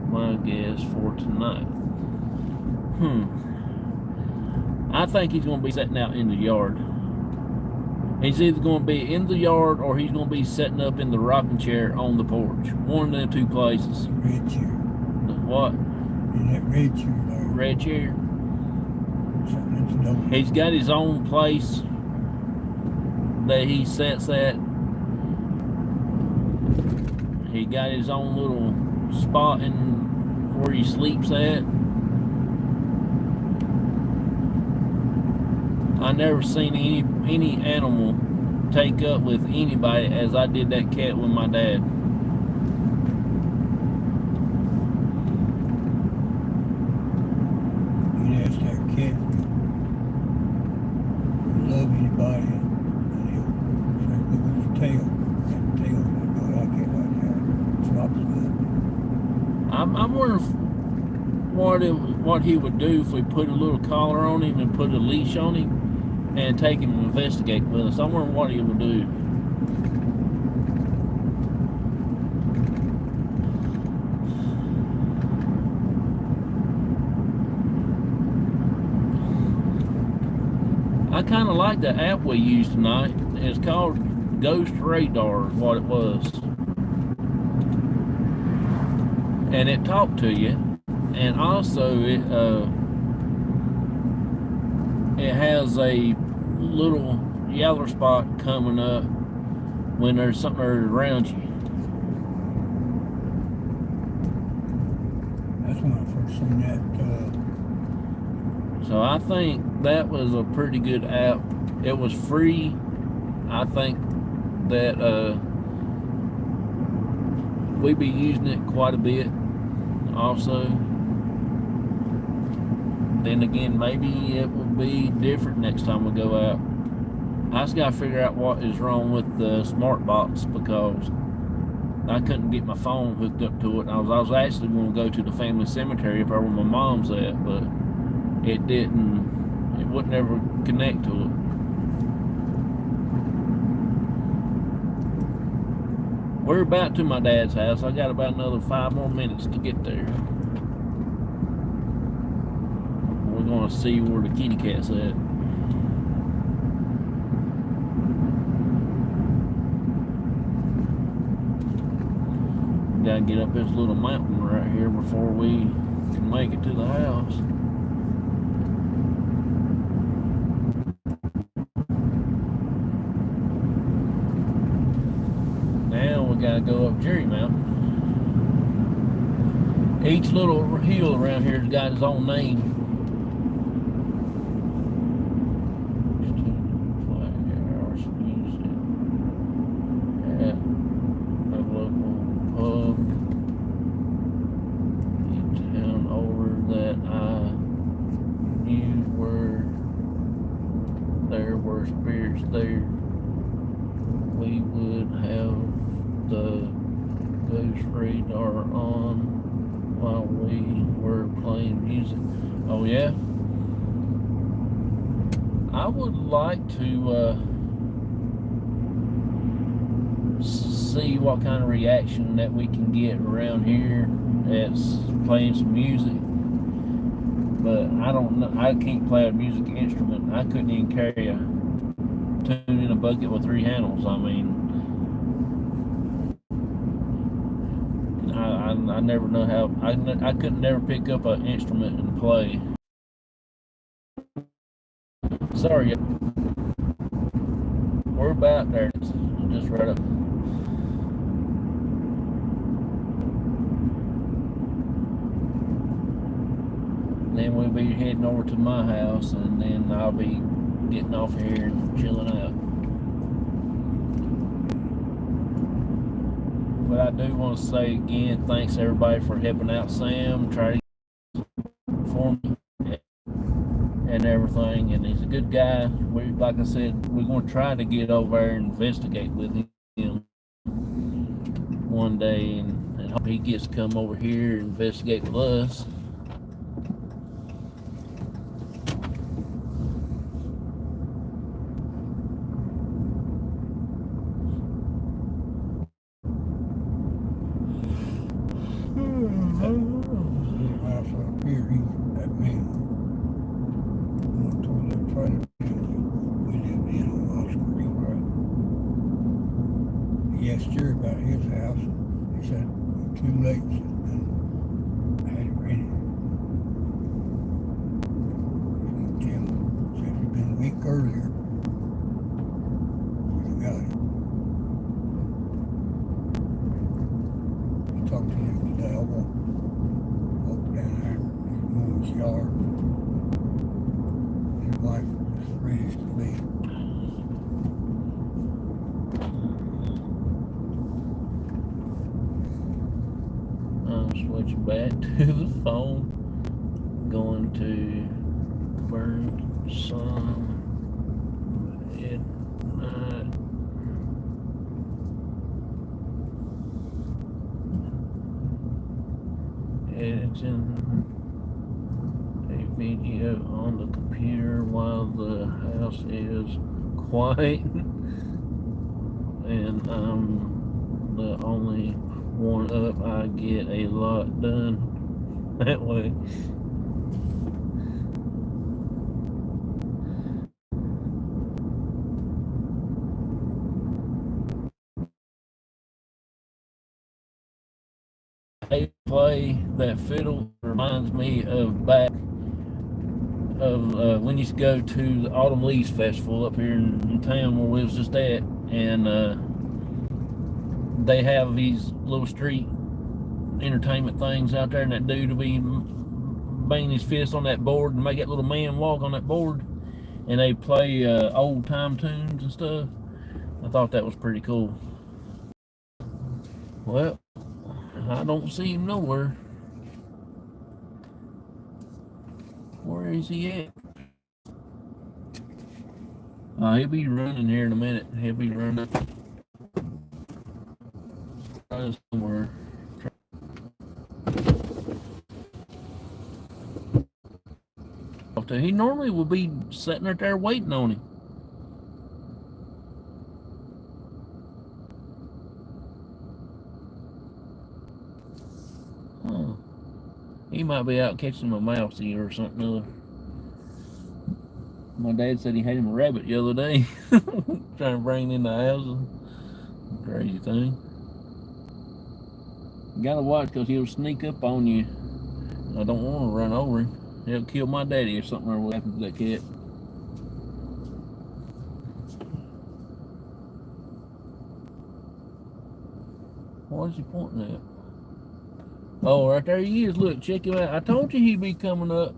my guess, for tonight. I think he's going to be sitting out in the yard. He's either going to be in the yard or he's going to be sitting up in the rocking chair on the porch. One of them 2 places. Red chair. What? In that red chair there. Red chair. Something at the door. He's got his own place that he sits at. He got his own little spot in where he sleeps at. I never seen any animal take up with anybody as I did that cat with my dad. You'd ask that cat to love anybody, and he'll say, look at his tail. That tail will go like that right there. Flops it up. I'm wondering what he would do if we put a little collar on him and put a leash on him and take him and investigate with us. I'm wondering what he would do. I kind of like the app we used tonight. It's called Ghost Radar, is what it was. And it talked to you. And also it has a little yellow spot coming up when there's something around you. That's when I first seen that. So I think that was a pretty good app. It was free. I think that we'd be using it quite a bit also. Then again, maybe it will be different next time we go out. I just got to figure out what is wrong with the smart box, because I couldn't get my phone hooked up to it. I was actually going to go to the family cemetery up there where my mom's at, but it wouldn't ever connect to it. We're about to my dad's house. I got about another 5 more minutes to get there. We're going to see where the kitty cat's at. Got to get up this little mountain right here before we can make it to the house. Now we got to go up Jerry Mountain. Each little hill around here has got its own name. Spirits there, we would have the Ghost Radar on while we were playing music. Oh yeah, I would like to see what kind of reaction that we can get around here at playing some music. But I don't know, I can't play a music instrument. I couldn't even carry a tune in a bucket with 3 handles. I mean, I never know how. I couldn't never pick up an instrument and play. Sorry, we're about there. It's just right up. Then we'll be heading over to my house, and then I'll be getting off here and chilling out. But I do want to say again, thanks everybody for helping out Sam, trying to for me and everything. And he's a good guy. We, like I said, we're going to try to get over there and investigate with him one day, and hope he gets to come over here and investigate with us. House up here, that man, told that trailer family we lived in on Oscar Hill Road. He asked Jerry about his house. He said 2 lakes and had it ready. Jim said it'd been a week earlier. We got it. I talked to him today. I walked down there, his mom's yard. His wife was ready to leave. I'm switching back to the phone, going to burn some midnight. Editing a video on the computer while the house is quiet, and I'm the only one up. I get a lot done that way. They play that fiddle reminds me of back of when you used to go to the Autumn Leaves Festival up here in town where we was just at, and they have these little street entertainment things out there, and that dude will be banging his fist on that board and make that little man walk on that board, and they play old time tunes and stuff. I thought that was pretty cool. Well, I don't see him nowhere. Where is he at? He'll be running here in a minute. He'll be running somewhere. He normally will be sitting right there waiting on him. Huh. He might be out catching a mousey or something other. My dad said he had him a rabbit the other day, trying to bring it in the house. Crazy thing. You gotta watch, because he'll sneak up on you. I don't want to run over him. He'll kill my daddy or something, or what happened to that cat. What is he pointing at? Oh, right there he is. Look, check him out. I told you he'd be coming up.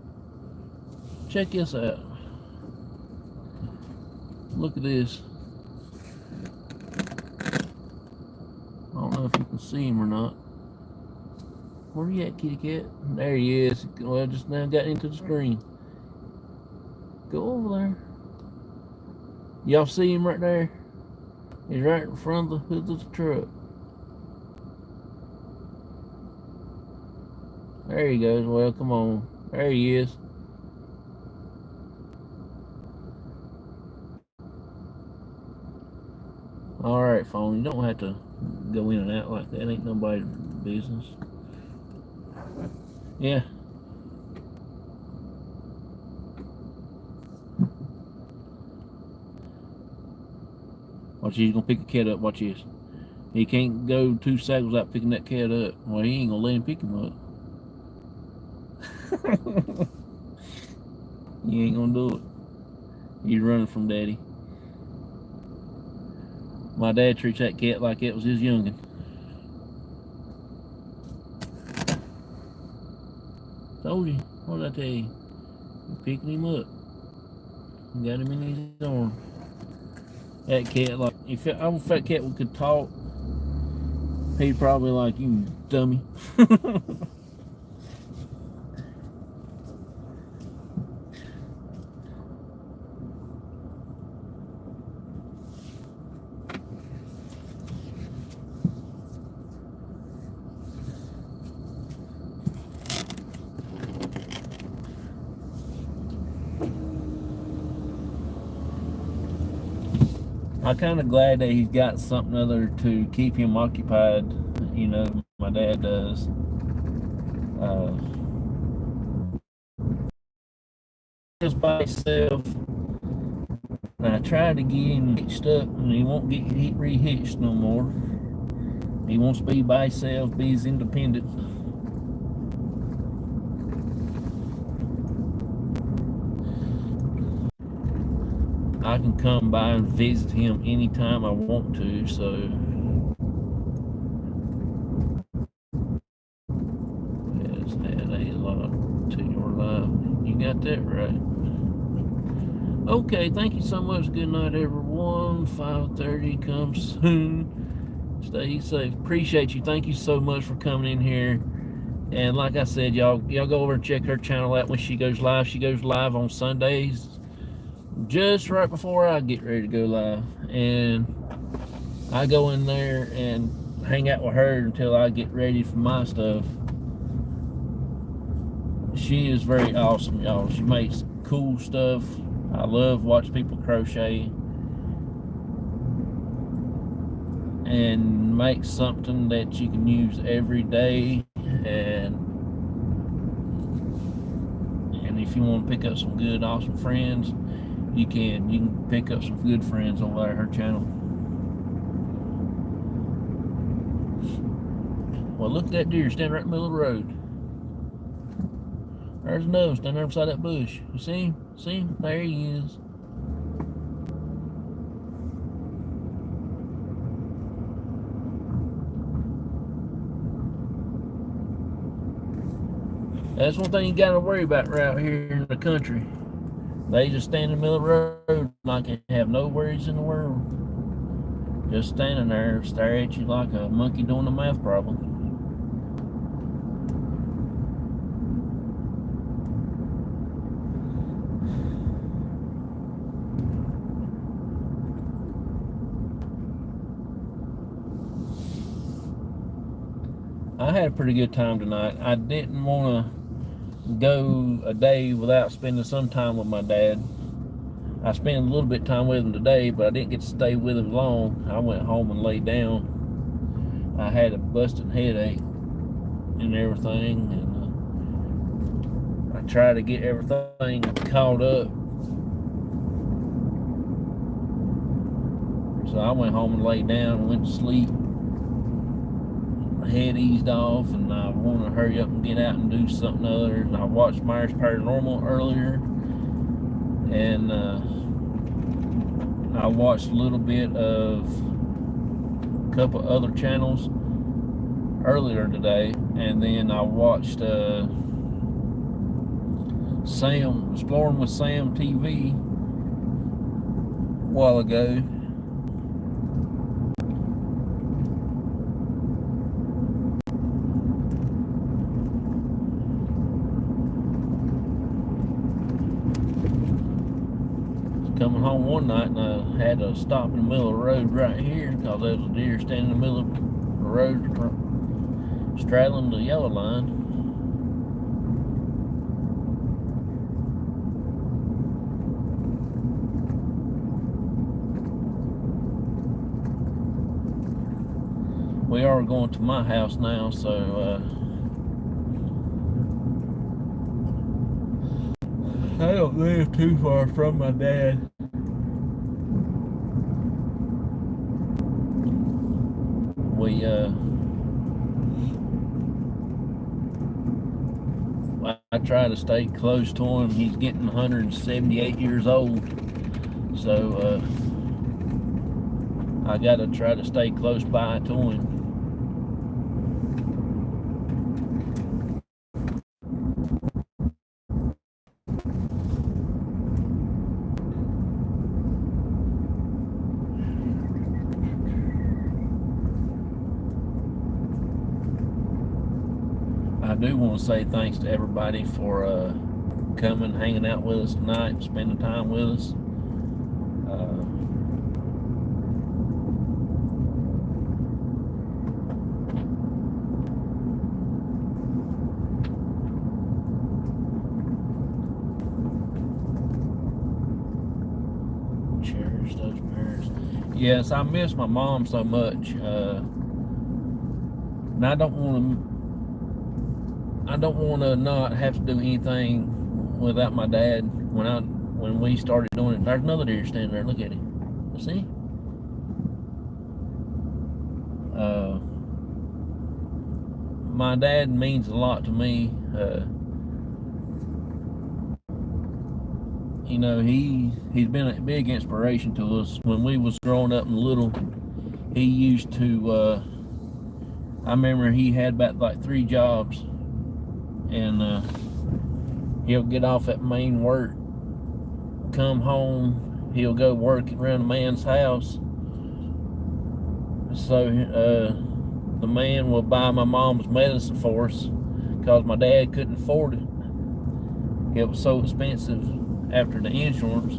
Check this out. Look at this. I don't know if you can see him or not. Where you at, kitty cat? There he is. Well, just now got into the screen. Go over there. Y'all see him right there? He's right in front of the hood of the truck. There he goes. Well, come on. There he is. Alright, phone. You don't have to go in and out like that. Ain't nobody's business. Yeah. Watch, he's gonna pick a cat up. Watch this. He can't go 2 seconds without picking that cat up. Well, he ain't gonna let him pick him up. You ain't gonna do it. He's running from daddy. My dad treats that cat like it was his youngin'. Told you. What did I tell you? You picking him up. Got him in his arm. That cat, like, if that cat could talk, He's probably like, you dummy. I'm kind of glad that he's got something other to keep him occupied. You know, my dad does. Just by himself. And I tried to get him hitched up, and he won't get rehitched no more. He wants to be by himself, be his independent. I can come by and visit him anytime I want to, so yes, add a lot to your life. You got that right. Okay, thank you so much. Good night, everyone. 5:30 comes soon. Stay safe. Appreciate you. Thank you so much for coming in here. And like I said, y'all go over and check her channel out when she goes live. She goes live on Sundays, just right before I get ready to go live. And I go in there and hang out with her until I get ready for my stuff. She is very awesome, y'all. She makes cool stuff. I love watching people crochet and make something that you can use every day. And if you want to pick up some good, awesome friends, you can pick up some good friends over there at her channel. Well, look at that deer standing right in the middle of the road. There's another one standing there beside that bush. You see him? See him? There he is. That's one thing you got to worry about right here in the country. They just stand in the middle of the road like they have no worries in the world. Just standing there, stare at you like a monkey doing a math problem. I had a pretty good time tonight. I didn't want to go a day without spending some time with my dad. I spent a little bit of time with him today, but I didn't get to stay with him long. I went home and laid down. I had a busted headache and everything, and I tried to get everything caught up. So I went home and laid down and went to sleep. My head eased off, and I wanted to hurry up and get out and do something other. And I watched Over Paranormal earlier, and I watched a little bit of a couple other channels earlier today, and then I watched Sam Exploring with Sam TV a while ago. Coming home one night, and I had to stop in the middle of the road right here because there was a deer standing in the middle of the road straddling the yellow line. We are going to my house now, so I don't live too far from my dad. I try to stay close to him. He's getting 178 years old, so I gotta try to stay close by to him. do want to say thanks to everybody for coming, hanging out with us tonight, spending time with us. Cherish those parents. Yes, I miss my mom so much, and I don't want to not have to do anything without my dad. When we started doing it, there's another deer standing there. Look at him. See? My dad means a lot to me. You know, he's been a big inspiration to us. When we was growing up and little, he used to. I remember he had about like 3 jobs, and he'll get off at main work, come home, he'll go work around a man's house. So the man will buy my mom's medicine for us because my dad couldn't afford it. It was so expensive after the insurance.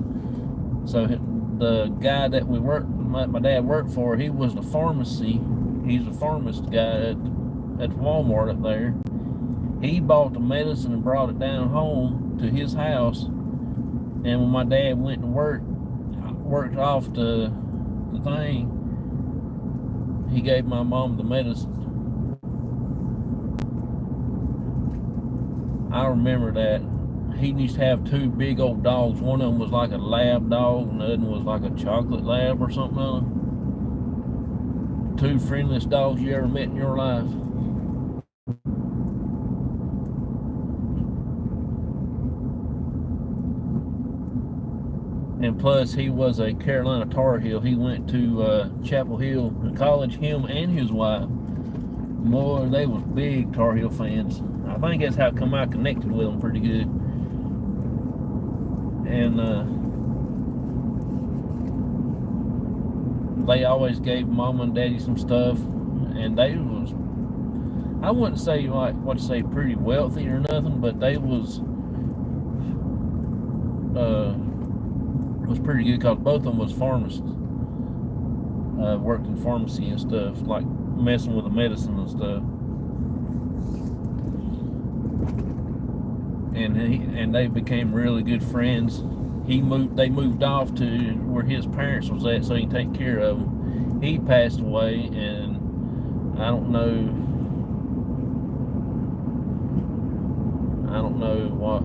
So the guy that my dad worked for, he was the pharmacy. He's a pharmacist guy at Walmart up there. He bought the medicine and brought it down home to his house. And when my dad went to work, worked off the thing, he gave my mom the medicine. I remember that. He used to have 2 big old dogs. One of them was like a lab dog, and the other one was like a chocolate lab or something. 2 friendliest dogs you ever met in your life. And plus, he was a Carolina Tar Heel. He went to Chapel Hill College, him and his wife. Boy, they was big Tar Heel fans. I think that's how come I connected with them pretty good. And they always gave Mama and Daddy some stuff, and they was, I wouldn't say like pretty wealthy or nothing, but they was pretty good because both of them was pharmacists, worked in pharmacy and stuff, like messing with the medicine and stuff. And they became really good friends. They moved off to where his parents was at so he could take care of them. He passed away, and I don't know what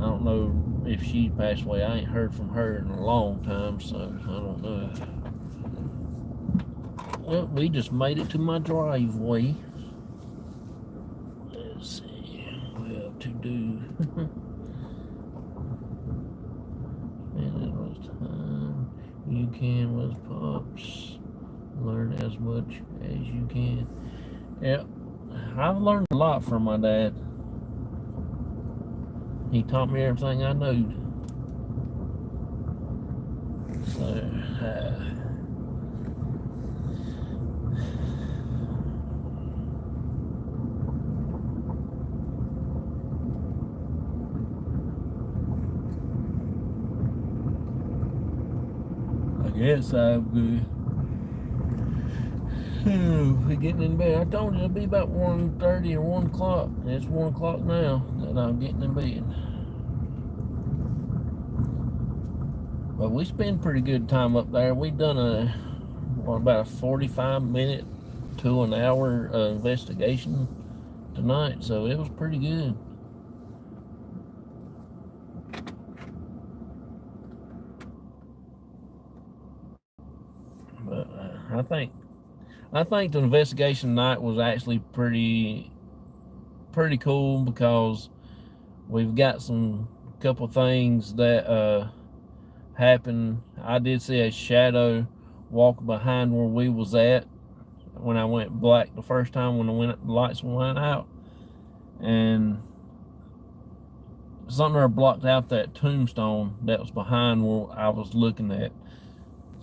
I don't know if she passed away. I ain't heard from her in a long time, so I don't know. Well, we just made it to my driveway. Let's see what we have to do. And it was time you can with Pops. Learn as much as you can. Yeah, I've learned a lot from my dad. He taught me everything I knew. So, I guess I'm good. We're getting in bed. I told you it'll be about 1:30 or 1 o'clock. It's 1 o'clock now that I'm getting in bed. But we spend pretty good time up there. We done about a 45-minute to an hour investigation tonight, so it was pretty good. But I think the investigation tonight was actually pretty cool because we've got some couple things that happened. I did see a shadow walk behind where we was at when I went black the first time when the lights went out, and something there blocked out that tombstone that was behind where I was looking at.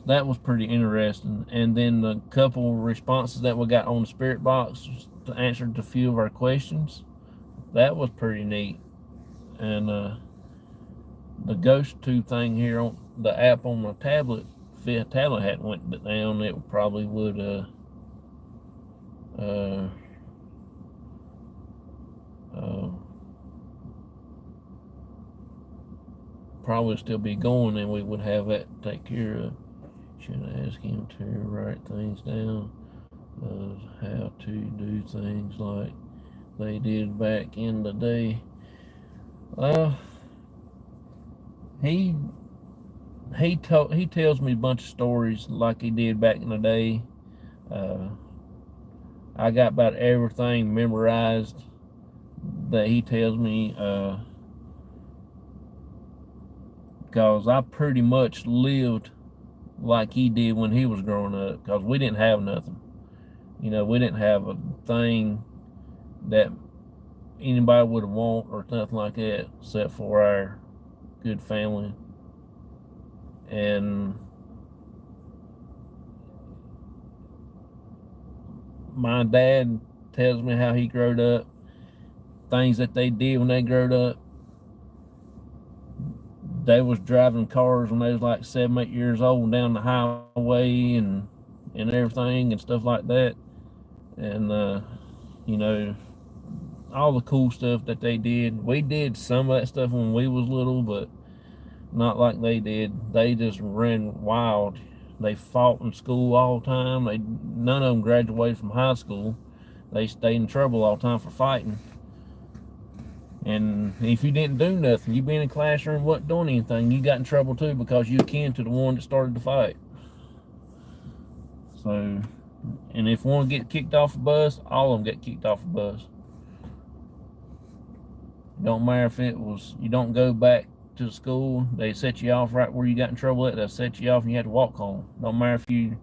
that was pretty interesting. And then the couple responses that we got on the spirit box to answer a few of our questions, that was pretty neat. And the ghost tube thing here on the app on my tablet, if the tablet hadn't went down, it probably would uh, probably still be going, and we would have that to take care of. Should I ask him to write things down of how to do things like they did back in the day? He he tells me a bunch of stories like he did back in the day. Uh, I got about everything memorized that he tells me, because I pretty much lived like he did when he was growing up, because we didn't have nothing. You know, we didn't have a thing that anybody would want or nothing like that, except for our good family. And my dad tells me how he growed up, things that they did when they growed up. They was driving cars when they was like 7, 8 years old down the highway and everything and stuff like that. And you know, all the cool stuff that they did. We did some of that stuff when we was little, but not like they did. They just ran wild. They fought in school all the time. None of them graduated from high school. They stayed in trouble all the time for fighting. And if you didn't do nothing, you been in the classroom, wasn't doing anything, you got in trouble too, because you kin to the one that started the fight. So, and if one get kicked off a bus, all of them get kicked off a bus. Don't matter if it was, you don't go back to school, they set you off right where you got in trouble at, they'll set you off and you have to walk home. Don't matter if you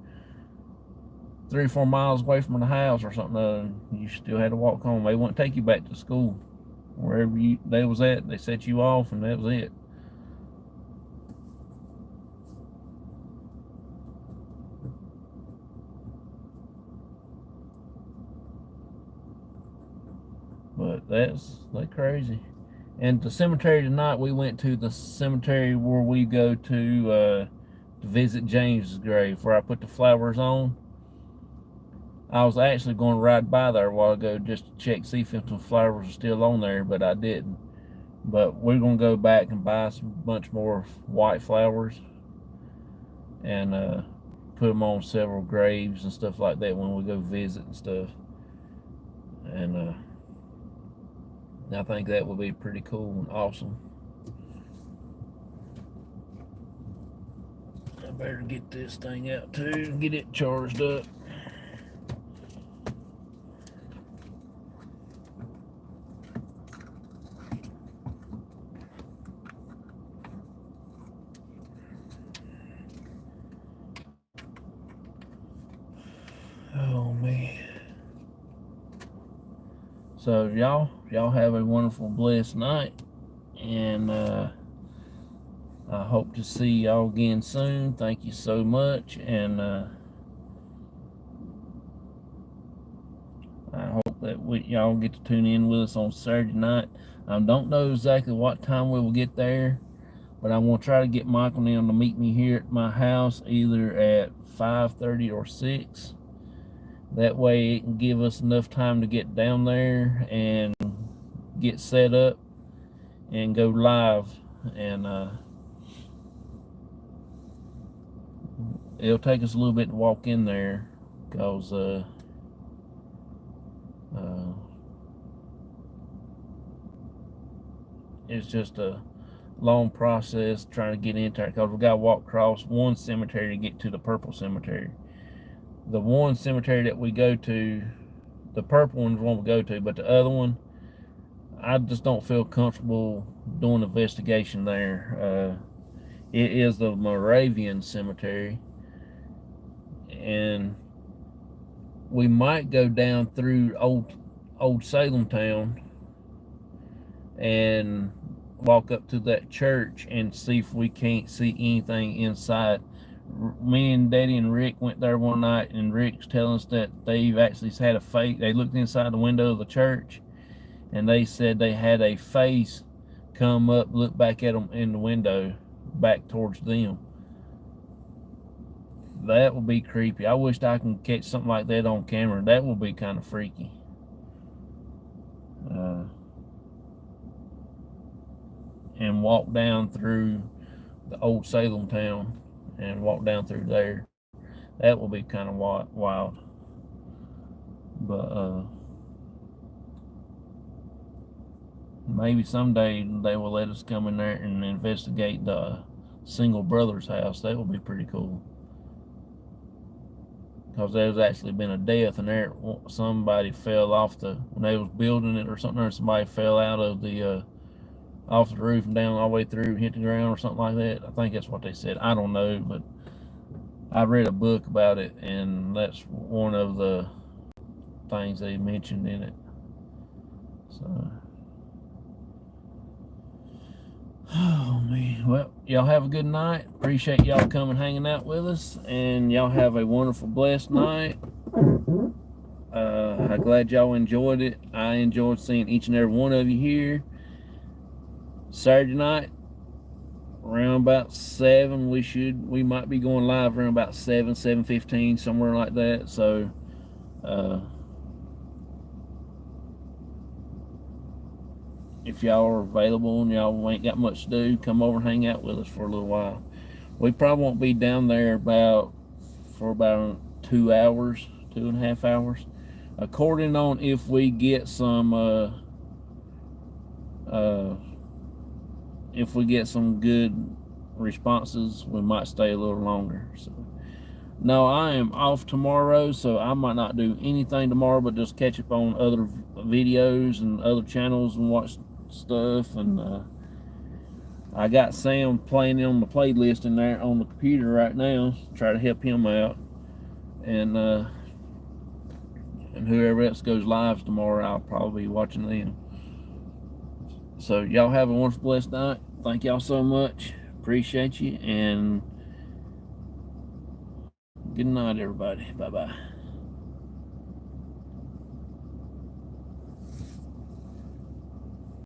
3 or 4 miles away from the house or something, you still had to walk home. They wouldn't take you back to school. Wherever they was at, they set you off and that was it. But that's like crazy. And the cemetery tonight, we went to the cemetery where we go to visit James's grave, where I put the flowers on. I was actually going to ride by there a while ago just to check, see if the flowers are still on there, but I didn't. But we're going to go back and buy some bunch more white flowers and put them on several graves and stuff like that when we go visit and stuff. And I think that would be pretty cool and awesome. I better get this thing out too and get it charged up. Oh man. So y'all have a wonderful, blessed night, and I hope to see y'all again soon. Thank you so much, and I hope that y'all get to tune in with us on Saturday night. I don't know exactly what time we will get there, but I'm going to try to get Michael and them to meet me here at my house either at 5:30 or 6. That way it can give us enough time to get down there and get set up and go live. And it'll take us a little bit to walk in there, because it's just a long process trying to get into there, because we got to walk across one cemetery to get to the purple cemetery. The one cemetery that we go to, the purple one's one we go to, but the other one, I just don't feel comfortable doing investigation there. It is the Moravian cemetery, and we might go down through old Salem town and walk up to that church and see if we can't see anything inside. Me and Daddy and Rick went there one night, and Rick's telling us that they've actually had a face. They looked inside the window of the church, and they said they had a face come up, look back at them in the window, back towards them. That would be creepy. I wished I could catch something like that on camera. That would be kind of freaky. And walk down through the old Salem town and walk down through there. That will be kind of wild. But maybe someday they will let us come in there and investigate the single brother's house. That would be pretty cool. Because there's actually been a death in there. Somebody fell off when they was building it or something, or somebody fell out of the off the roof and down all the way through, hit the ground or something like that. I think that's what they said. I don't know, but I read a book about it, and that's one of the things they mentioned in it. So, oh man, well, y'all have a good night. Appreciate y'all coming hanging out with us, and y'all have a wonderful, blessed night. I'm glad y'all enjoyed it. I enjoyed seeing each and every one of you here. Saturday night, around about 7, we might be going live around about 7:15, somewhere like that. So if y'all are available and y'all ain't got much to do, come over and hang out with us for a little while. We probably won't be down there for about 2 hours, 2.5 hours, according on if we get some if we get some good responses, we might stay a little longer. So, no, I am off tomorrow, so I might not do anything tomorrow, but just catch up on other videos and other channels and watch stuff. And I got Sam playing on the playlist in there on the computer right now, try to help him out. And whoever else goes live tomorrow, I'll probably be watching them. So y'all have a wonderful, blessed night. Thank y'all so much. Appreciate you, and good night, everybody. Bye-bye.